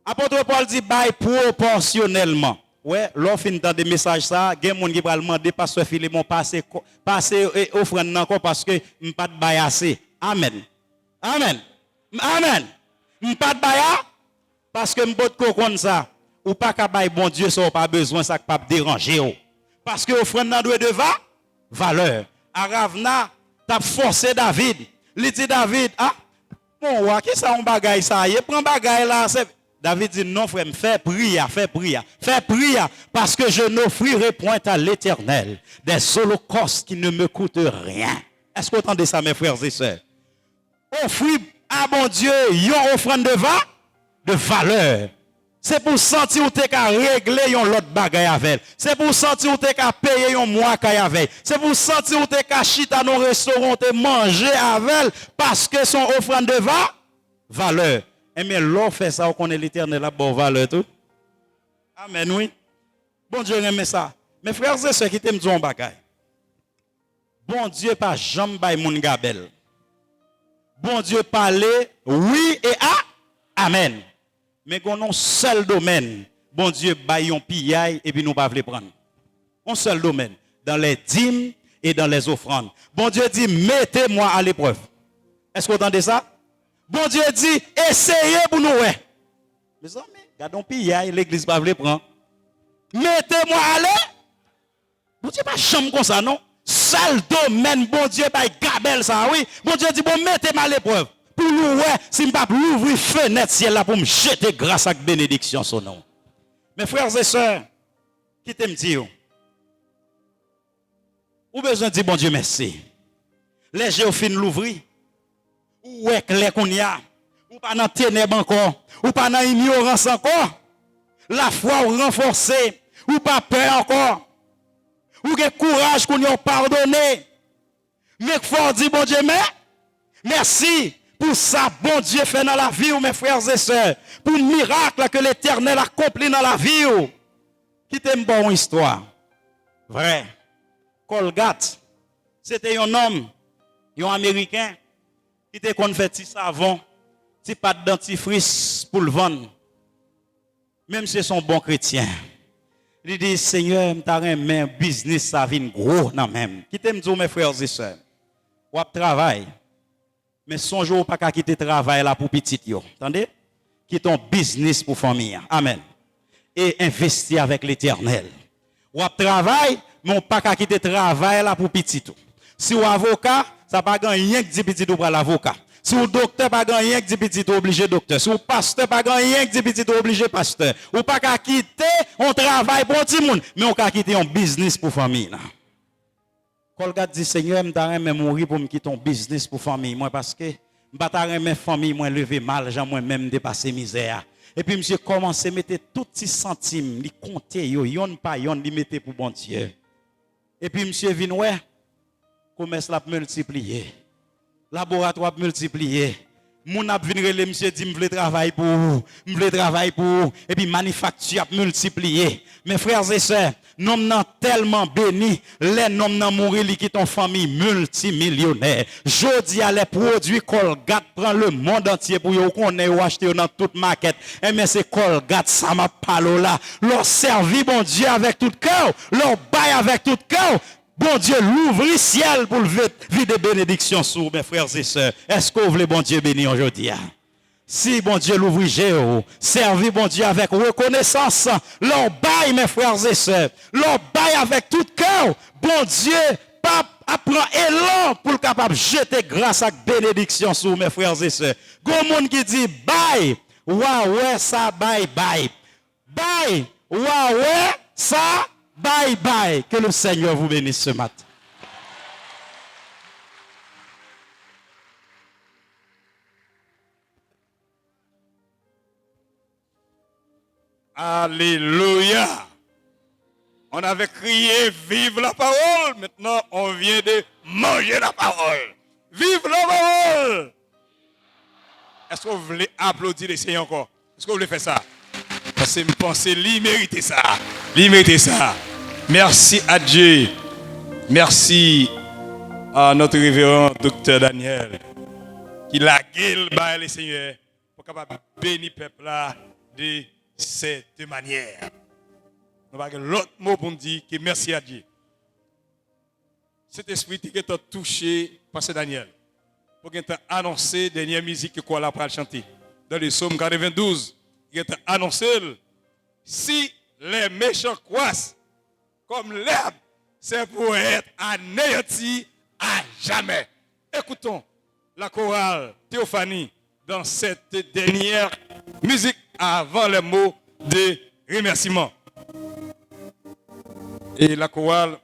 Speaker 3: Apôtre Paul dit, bail proportionnellement. Ouais, l'offre dans des messages ça, il y a des gens qui vont demander, pasteur Philémon, passer offrande encore parce que je n'ai pas de bail assez. Amen. Amen. Amen. Je n'ai pas de bail parce que je n'ai pas de ça. Ou pas qu'à bail bon Dieu, ça n'a pas besoin, ça n'a pas déranger. Parce que offrande n'a doit de valeur. Aravna, t'as forcé David. Il dit David, ah, bon, ouais, qui ça on bagaille ça? Il prend bagaille là. David dit non, frère, fais prière, parce que je n'offrirai point à l'Éternel des holocaustes qui ne me coûtent rien. Est-ce que vous entendez ça, mes frères et sœurs? Offrir à bon Dieu une offrande de valeur. C'est pour sentir où tu as régler un autre bagaille avec. C'est pour sentir où tu as payer un mois avec. C'est pour sentir où tu as chita dans un restaurant, te manger avec parce que son offrande de valeur. Et mais l'on fait ça, on connaît l'Éternel la bonne valeur tout. Amen, oui. Bon Dieu aime ça. Mes frères et sœurs qui t'aiment un bagaille. Bon Dieu pas jamais bay moun gabel. Bon Dieu parler oui et amen. Mais qu'on a un seul domaine, bon Dieu baille un pillaille et puis nous pas voulons prendre. Un seul domaine, dans les dîmes et dans les offrandes. Bon Dieu dit, mettez-moi à l'épreuve. Est-ce que vous entendez ça? Bon Dieu dit, essayez pour nous. Ouais. Mes amis, gardons pillaille, l'église pas voulons prendre. Mettez-moi à l'épreuve. Bon Dieu pas chambre comme ça, non? Seul domaine, bon Dieu baille gabel ça, oui. Bon Dieu dit, bon, mettez-moi à l'épreuve. Pour nous, ouais, si je ne peux pas ouvrir fenêtre ciel là pour me jeter grâce à la bénédiction son nom. Mes frères et sœurs, qui t'aiment dire, ou besoin de dire bon Dieu merci. Les géophines l'ouvrir, ou est clair qu'on y a, ou pas dans ténèbres encore, ou pas dans ignorance encore, la foi ou renforcée, ou pas peur encore, ou que courage qu'on y a pardonné. Mais il faut dire bon Dieu merci. Pour ça, bon Dieu fait dans la vie, mes frères et sœurs. Pour le miracle que l'Éternel accomplit dans la vie. Qui t'aime bon histoire? Vrai. Colgate, c'était un homme, un Américain, qui était fait petit savon, petit pâte dentifrice pour le vendre. Même si c'est un bon chrétien. Il dit, Seigneur, je un business, ça vient gros dans même. Qui t'aime dire, mes frères et sœurs? Ou travail. Mais son jour pas qu'à quitter travail là pour petit yo. Attendez? Quitte ton business pour famille. Amen. Et investir avec l'Éternel. Ou travail, mais on pas qu'à quitter travail là pour petit tout. Si ou avocat, ça pas gagner que 10 petit pour l'avocat. Si ou docteur pas gagner que 10 petit obligé docteur. Si ou pasteur pas gagner que 10 petit obligé pasteur. Ou pas qu'à quitter on travail pour tout le monde, mais on qu'à quitter un business pour famille là. Colgate dit Seigneur, je vais mourir pour me quitter ton business pour famille moi parce que je vais famille moi lever mal, j'ai moi même dépasser misère. Et puis monsieur commence à mettre tout petits centimes, li compter yon pas yon li mettre pour bon Dieu. Et puis monsieur vinn ouais commerce la multiplier. Laboratoire multiplier.
Speaker 2: Mon ap vinn rele monsieur dit m'vle travail pour vous, m'vle travail pour vous. Et puis manufacture a multiplié. Mes frères et sœurs, nous sommes tellement bénis, les noms nan mourir li qui ton famille multimillionnaire. Jodi a les produits Colgate prend le monde entier pour yo connaît ou acheter dans toute market. Et mais c'est Colgate ça m'a parlé là. Leur servi bon Dieu avec tout cœur, leur bail avec tout cœur. Bon Dieu, l'ouvre le ciel pour le vide bénédiction sur mes frères et sœurs. Est-ce que vous voulez bon Dieu bénir aujourd'hui? Si bon Dieu l'ouvre, servi bon Dieu avec reconnaissance, leur bail mes frères et sœurs, leur bail avec tout cœur. Bon Dieu, pas apprend élan pour le capable de jeter grâce à bénédiction sur mes frères et sœurs. Gon monde qui dit bail, ouais ça bail. Bail, ouais ça bye. Que le Seigneur vous bénisse ce matin.
Speaker 1: Alléluia. On avait crié vive la parole. Maintenant, on vient de manger la parole. Vive la parole. Est-ce que vous voulez applaudir le Seigneur encore? Est-ce que vous voulez faire ça? Parce que je pense qu'il mérite ça. Il mérite ça. Merci à Dieu. Merci à notre révérend docteur Daniel qui l'a gueule par le Seigneur pour capable bénir le peuple là de cette manière. Nous avons l'autre mot pour dire que merci à Dieu. Cet esprit qui est touché par ce Daniel pour qu'il ait annoncé la dernière musique que quoi là pour chanter. Dans le psaume 92, il est annoncé si les méchants croissent comme l'herbe, c'est pour être anéanti à jamais. Écoutons la chorale Théophanie dans cette dernière musique avant les mots de remerciement. Et la chorale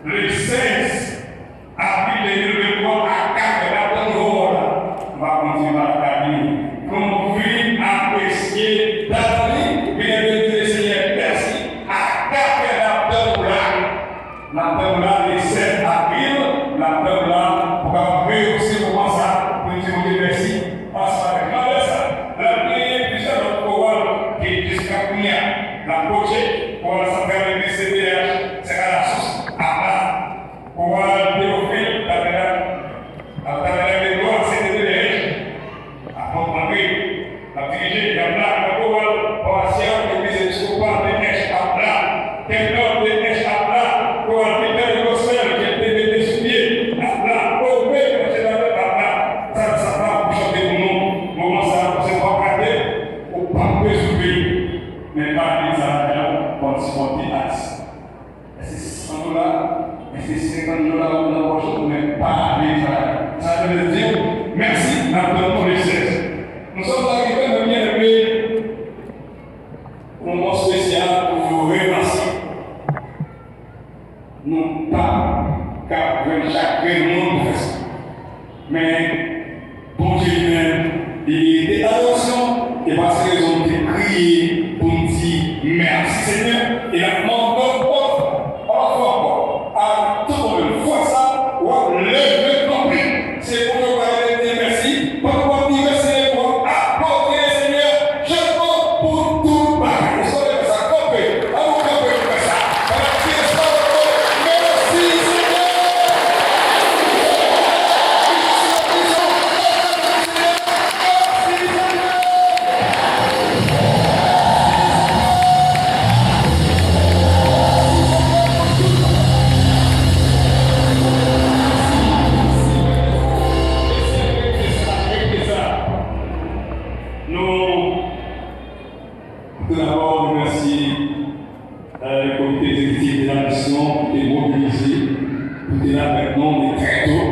Speaker 4: le 16 avril 2023 à 4 la on va continuer à la cabine. Qu'on puisse apprécier d'avenir, bien le Seigneur, merci. À 4 la le 7 avril, la pour avoir aussi comment ça, pour nous dire merci. Parce que la première plusieurs autres chorales qui est jusqu'à Kounia, la coachée, pour la s'enfermer du CDH, c'est à la source, à la, pour la Théophile, la des gloires, c'était de l'âge, à comprendre, la diriger, il y a là, la chorale, pour la science, l'église épiscopale, de Neige à là, quel nom de Neige à là, pour la Peter de Gospel, qui était des souliers, à là, au père, c'est la tête à là, ça va pour chanter pour nous, moment ça, c'est pas gâté, ou pas peu soulever, mais pas les argent, pour se monter à ça. C'est 100 $, c'est 50 $, on a prochain, mais pas les argent. Ça veut dire, merci à notre richesse. Nous sommes arrivés à bien aimer un moment spécial pour vous remercier. Non pas car chaque monde fait ça. Mais bon Dieu même, il était attention et parce qu'ils ont été criés pour nous dire merci Seigneur et la demande encore à tout le monde. Fois ça, ou le compris. C'est pour nous dire merci. Pour nous dire merci pour apporter Seigneur. Je compte pour tout le monde. Vous savez ça, compris. À vous compris pour ça. Merci Seigneur. Nous, tout d'abord, remercier le comité exécutif de la mission qui est mobilisé, qui est là avec nous, on est très tôt,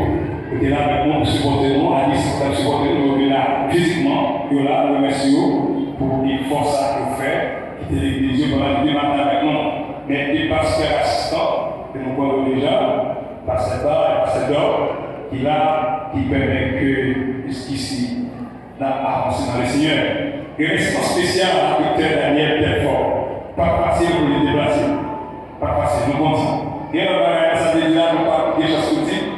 Speaker 4: qui est là avec nous pour supporter nous, à distance, supporter nous, on est là physiquement, et là, nous remercions pour les forces à nous faire, qui étaient l'église pendant le matin avec nous, mais les pasteurs assistants, que nous connaissons déjà, pasteur, qui est là, qui permet que jusqu'ici, avancé dans le Seigneur. Et respect spécial à Dr. Daniel Telfort. Pas facile pour les déplacer. Pas facile, nous comptons. Et on ça veut dire là, nous pas des choses petites.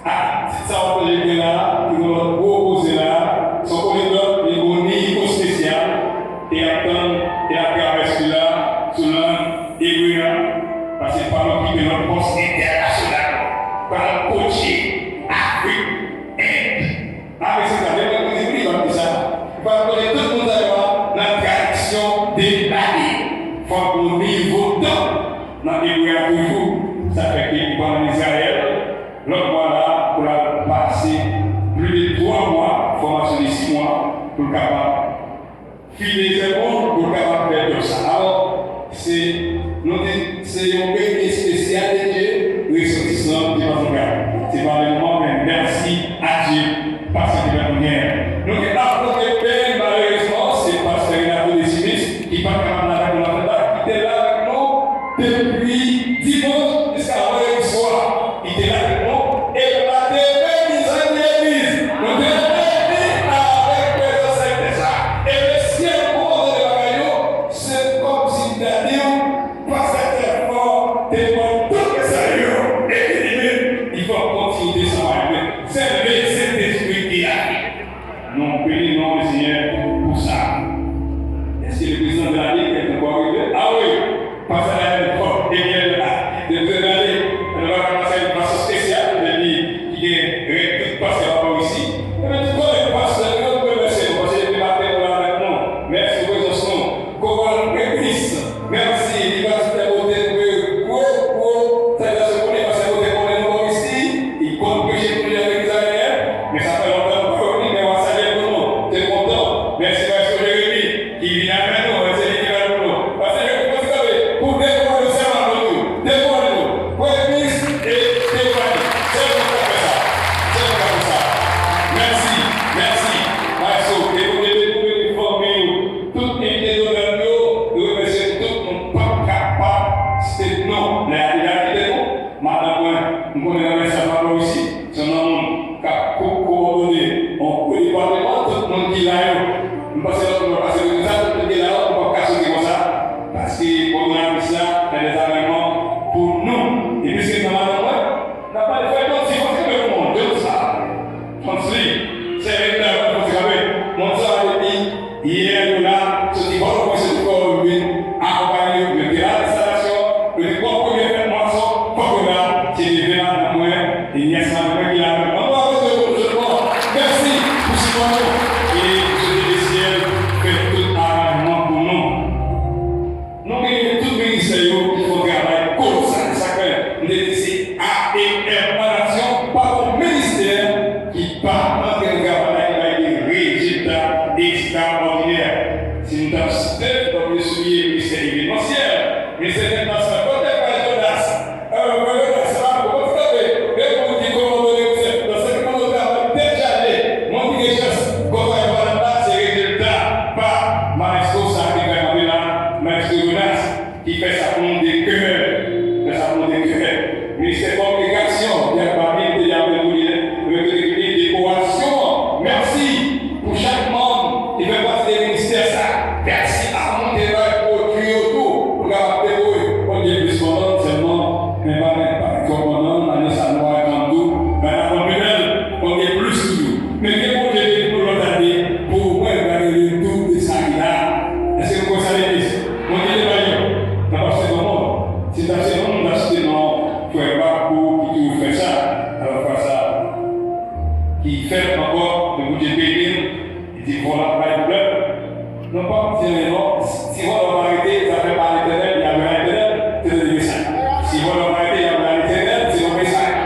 Speaker 4: Ah, c'est ça, on peut les là, nous allons proposer là, son corridor, les boniques spécial, et attendre, et après avec celui-là, selon et parce que par l'occupe de notre poste international, par le coaching, Afrique, Inde. Ah, mais c'est ça, parce que tout le monde a la tradition de l'année. Il faut qu'au niveau temps, dans les toujours, ça fait qu'il va en Israël. L'autre voilà, pour la passer plus de 3 mois, formation de 6 mois, pour le capable. Fidéliser pour le capable de faire tout ça. Alors, c'est un pays spécial de Dieu, ressortissant du Portugal. C'est pas le moment, mais merci à Dieu, parce qu'il va nous gagner. Nous avons fait malheureusement, c'est parce qu'il y a des civilistes qui ne sont pas capables de la qui étaient là avec nous depuis dimanche jusqu'à vendredi soir. Ils étaient là avec nous et la TV des églises. Nous devons venir avec présence de ça. Et le ciel pour de la caillou, c'est comme si Daniel passait fort devant tout le sérieux. Et il faut continuer de s'en c'est le Saint-Esprit qui a. Non, béni, non, le Seigneur, pour ça. Est-ce que le président de la Ligue est encore arrivé? Ah oui, parce que la Ligue est bien là. De l'année, on va commencer une façon spéciale de lui qui est tout pasteur ici. Et bien, tout le pasteur, on peut merci, parce que le matin, on est avec nous. Merci pour vos sons. Comment l'église, merci, il va se faire voter pour ça va se connaître parce que vous êtes nous ici. Il compte prêcher pour l'église aérienne, mais ça fait longtemps. Merci Pasteur Jérémy qui vient avec nous, c'est lui qui va avec nous. Parce que vous savez, pour dévoiler le serment de nous, dévoiler nous, pour l'église et dévoiler. C'est pour ça. C'est nous décidons à et R par le ministère qui part dans le travail avec des résultats extraordinaires. Si nous avons cité, comme le soulier le ministère événementiel, mais c'est maintenant ça, quand elle va être audace, ça va pour vous savez, et vous dites comment donner dans ce que nous avons déjà dit, mon richesse, quand elle va là, c'est résultats par Maestro Sardi là, Maestro Jonas, qui fait sa compte des cœurs, fait sa compte des cœurs. Ministère Communication, il y a parmi il y a des décorations. Merci pour chaque membre qui fait partie des ministères. Merci à mon débat pour trio tout. Pour garder on dit plus pendant seulement, mais pas commandant, on est ça noir comme tout. Mais la commune, on est plus tout. Mais qu'est-ce que j'ai dit pour l'autre année, pour moi, garder tout de ça là. Est-ce que vous savez ça? On dit les baillons. N'a pas fait comment? C'est assez long, on a cité non. Il ne faut pas pour qui fait ça. Alors, faire ça. Qui fait encore le budget payé, il dit voilà, pas de problème. Non pas si vous arrêtez, ça fait par l'éternel, il y a un éternel, c'est le message. Si vous arrêtez, il y a un éternel, c'est le message.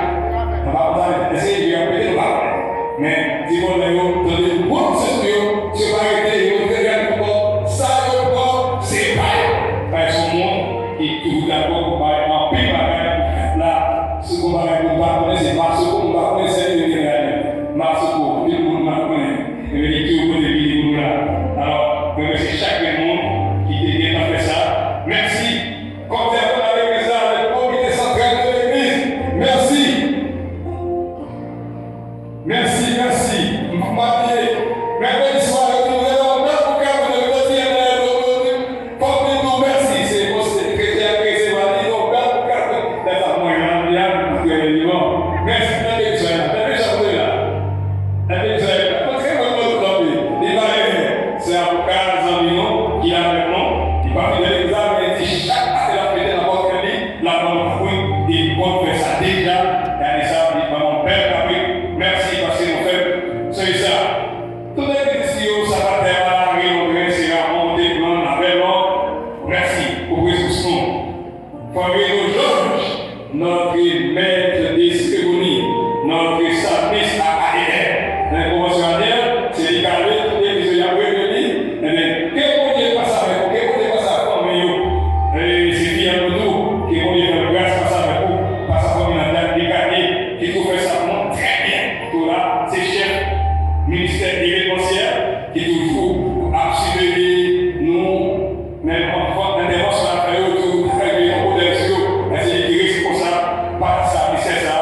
Speaker 4: On va pas essayer de répéter, mais si vous avez donné bon sérieux, si vous arrêtez, vous regardez encore, ça c'est pas par son monde qui tout d'abord en pile là, ce qu'on va répondre, c'est pas ce qu'on va connaître, c'est le réel. Parce que tout le monde m'a connaît, et tout le monde est venu là. Alors, je remercie chaque monde qui était bien fait ça. Merci. Concernant avec ça, le comité central de l'église. Merci. Merci, merci. Mercredi soir, nous allons faire pour que vous ne retiennent merci. C'est pour ces chrétiens qui se valident. Donc, pour que d'être à moi, merci. Merci, c'est un cas d'environ qui a maintenant, il va faire l'examen et chaque année la fête dans votre vie, la bonne fruit, il peut faire ça déjà, et ça, il va mon père, merci parce que nous faisons, c'est ça. Tout les questions, ça va faire à la réunion, c'est à monter, la belle merci pour ressources. Famille Georges, notre maître des cérémonies, notre service à ADN, un conventionnel, c'est les carrés, tous les bisous, ministère événementiel qui toujours a suivi nous, même enfants d'intervention à faire autour de la modération, c'est qui est responsable par ça, c'est ça,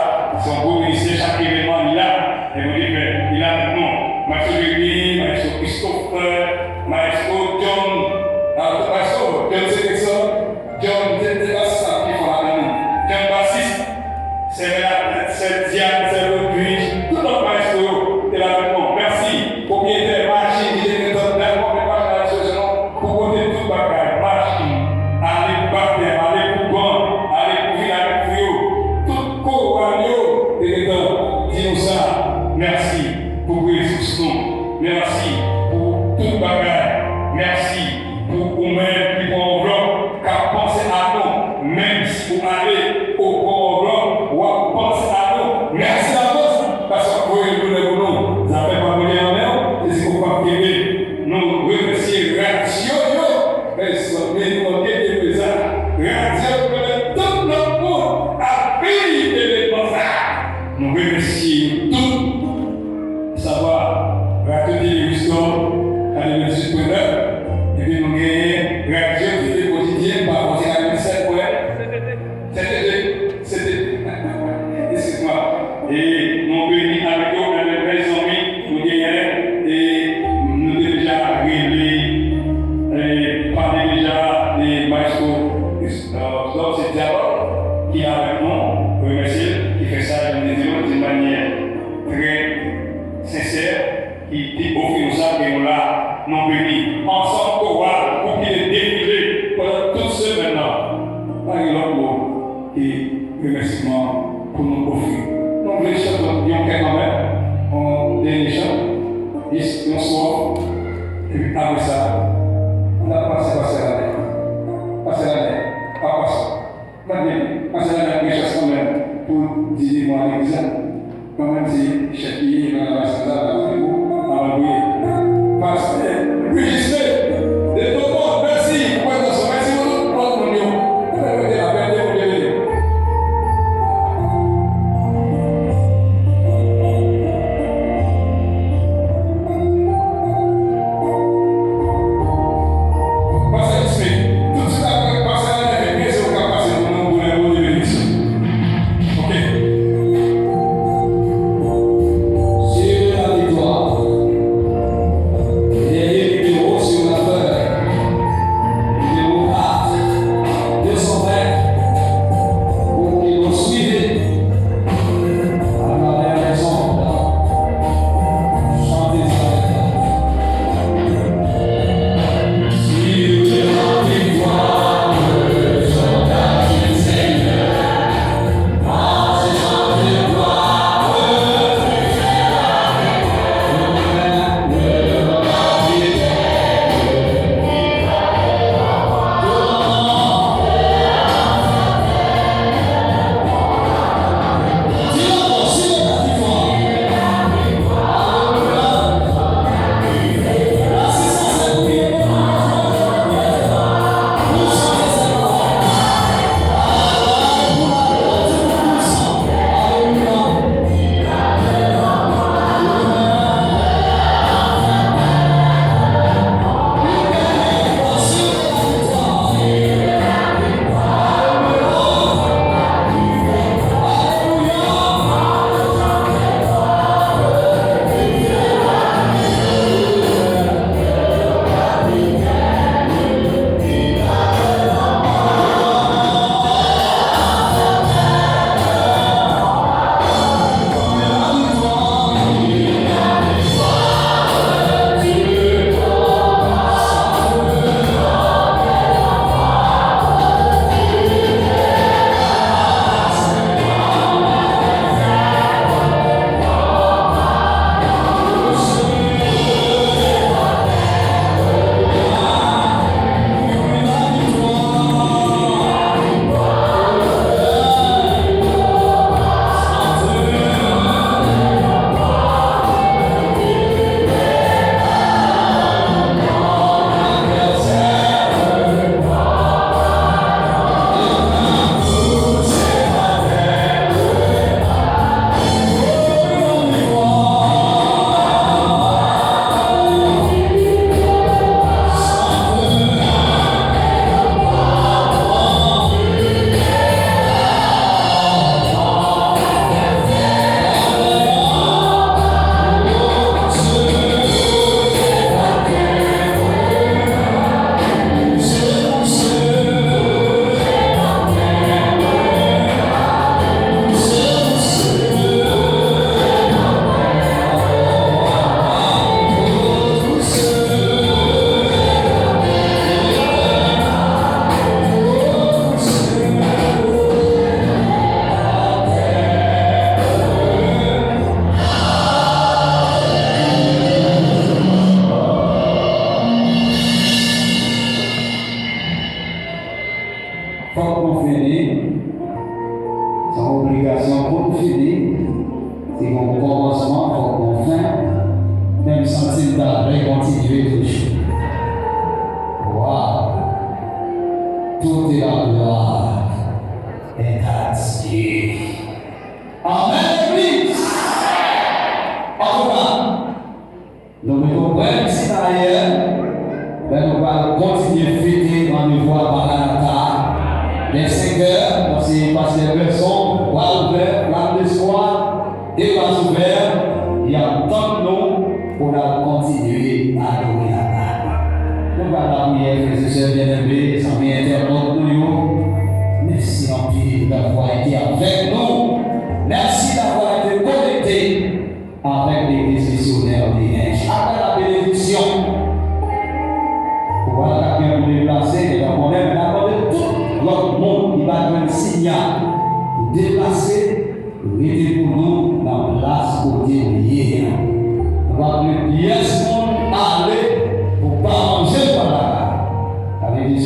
Speaker 4: son beau ministère, chaque événement il a, et vous dites, il a maintenant, Maestro Rémi, Maestro Christophe, Maestro John Sélection, John Tétassa qui font la même, John Bassiste, c'est Diane, c'est le Puige, tout notre maestro est là avec moi. Merci, propriétaire, machine, qui est dans la solution pour côté tout le bagage, machine, allez battre, allez pour bon, allez pour vivre avec vous, tout co-radio, dis-nous ça. Merci pour vos ressources, merci pour tout le bagage, merci pour vous-même qui vont enveloppe, car pensez à nous, même si vous allez au enveloppe, ou pensez à nous, merci à vous, parce que vous voyez nous, vous avez pas voulu en mer, c'est ce qu'on va faire. Nous remercions Radio, et soyez nous en quelques ça, Radio, tout le monde a payé l'événement ça. Nous remercions tout, savoir, Radio Télévision, à l'émission et puis nous gagnons Radio quotidien par rapport à la 17 points. C'était, excuse-moi, et nous venons avec eux, avec les amis, nous gagnons et nous avons déjà réglé, parlé déjà des maestros, donc c'est Diallo qui est avec nous, remercier, qui fait ça d'une manière très sincère, qui offre nous ça et nous l'a non béni. Ensemble, pour qu'il ait défilé pendant toute ce maintenant. Par exemple, et remerciement pour nous offrir. Donc, les choses dont on quand même, on dernier chant, on soir, et puis après ça, on a passé l'année. Passé l'année, pas passé. Maintenant, passé l'année, les choses comme moi l'église. Quand même, c'est chaque pays dans la race là, parce que registré de tout le monde, merci pour votre attention, merci pour votre union.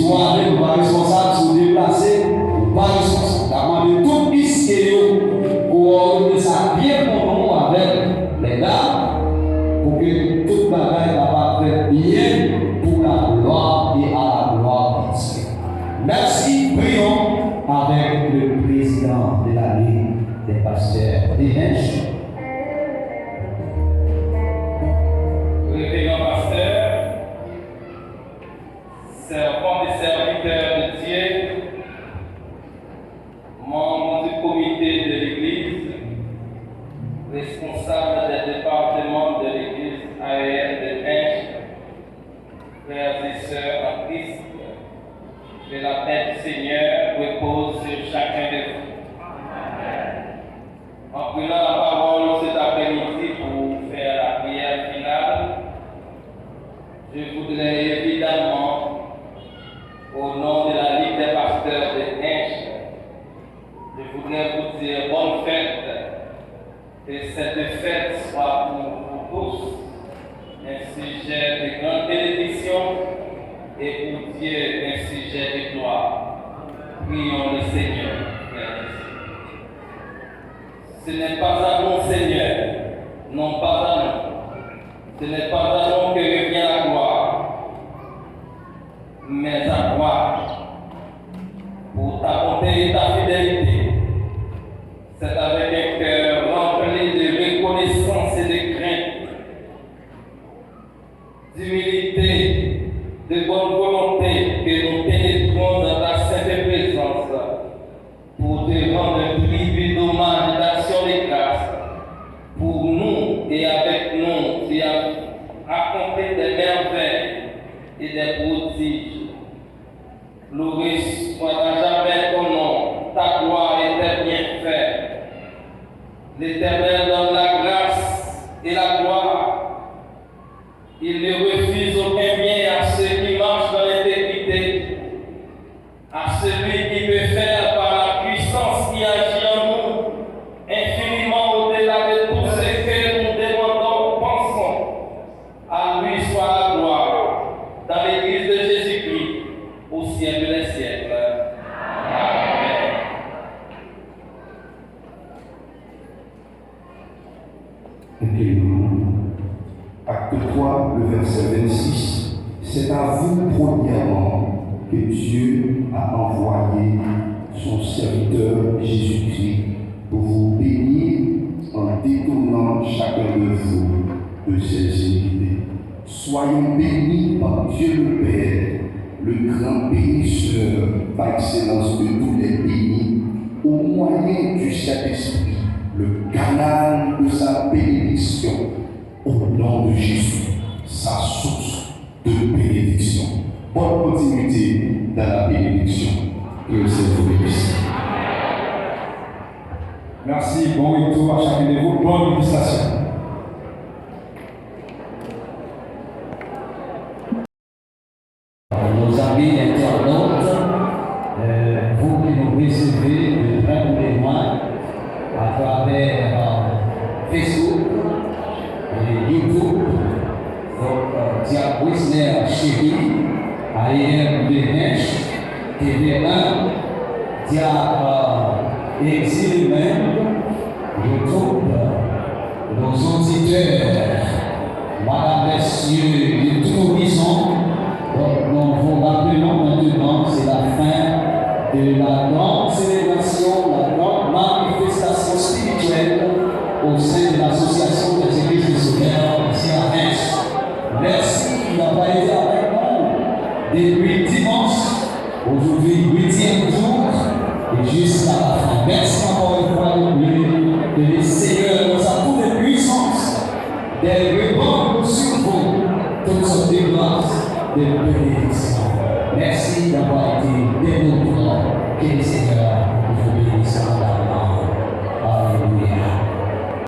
Speaker 4: Responsable, ou pas responsable, ou déplacé, ou pas responsable. D'abord, tout ce qui est
Speaker 5: la Ligue des pasteurs des Neiges.
Speaker 6: Révérend pasteur, servant des serviteurs de Dieu, membre du comité de l'Église, responsable des départements de l'Église AEL de Neiges, frères et sœurs en Christ, que la paix du Seigneur repose sur chacun de vous. En prenant la parole cet après-midi pour faire la prière finale, je voudrais évidemment, au nom de la Ligue des pasteurs de Neiges, je voudrais vous dire bonne fête, que cette fête soit pour vous tous un sujet de grande bénédiction et pour Dieu un sujet de gloire. Prions le Seigneur, frères et sœurs. Ce n'est pas à nous, Seigneur, non pas à nous. Ce n'est pas à nous que revient la gloire, mais à toi, pour ta bonté et ta fidélité. C'est avec un cœur rempli de reconnaissance et de crainte, d'humilité, de bonne volonté que nous pénétrons dans ta sainte présence pour te rendre un tribut d'hommage et d'action de grâce. Pour nous et avec nous, tu as accompli des merveilles et des prodiges. Loué soit à jamais ton nom, ta gloire et tes bienfaits. L'Éternel donne la grâce et la gloire. Il ne refuse aucun bien à ceux qui marchent dans l'intégrité, à celui qui peut faire par la puissance qui agit en nous, infiniment au-delà de tout ce que nous demandons ou pensons. À lui soit la gloire, dans l'Église de Jésus-Christ, au siècle des siècles. Amen.
Speaker 4: Acte 3, le verset 26. C'est à vous, premièrement, que Dieu a envoyé son serviteur Jésus-Christ pour vous bénir en détournant chacun de vous de ses iniquités. Soyons bénis par Dieu le Père, le grand bénisseur par excellence de tous les bénis, au moyen du Saint-Esprit, le canal de sa bénédiction, au nom de Jésus, sa source de bénédiction. Bonne continuité dans la bénédiction. Que le Seigneur vous bénisse.
Speaker 7: Merci, bon retour à chacun de vous, bonne administration.
Speaker 5: Nos amis internautes, vous qui nous recevez de près ou de loin à travers Facebook et YouTube, donc Dia Wisner Chéri, AEM de Neiges, TV1, Dia Exil même, YouTube, nos auditeurs, Madame, Messieurs, de tout horizon. Donc, nous vous rappelons maintenant, c'est la fin de la grande célébration, la grande manifestation spirituelle au sein de l'association des églises missionnaires ici à Neiges. Merci d'avoir été avec nous depuis dimanche, aujourd'hui 8e jour, et jusqu'à la fin. Merci encore une fois que le Seigneur nous a toutes les puissances, des rubans sur vous, toutes sortes de grâces, de bénédiction. Merci d'avoir été des nôtres. Que le Seigneur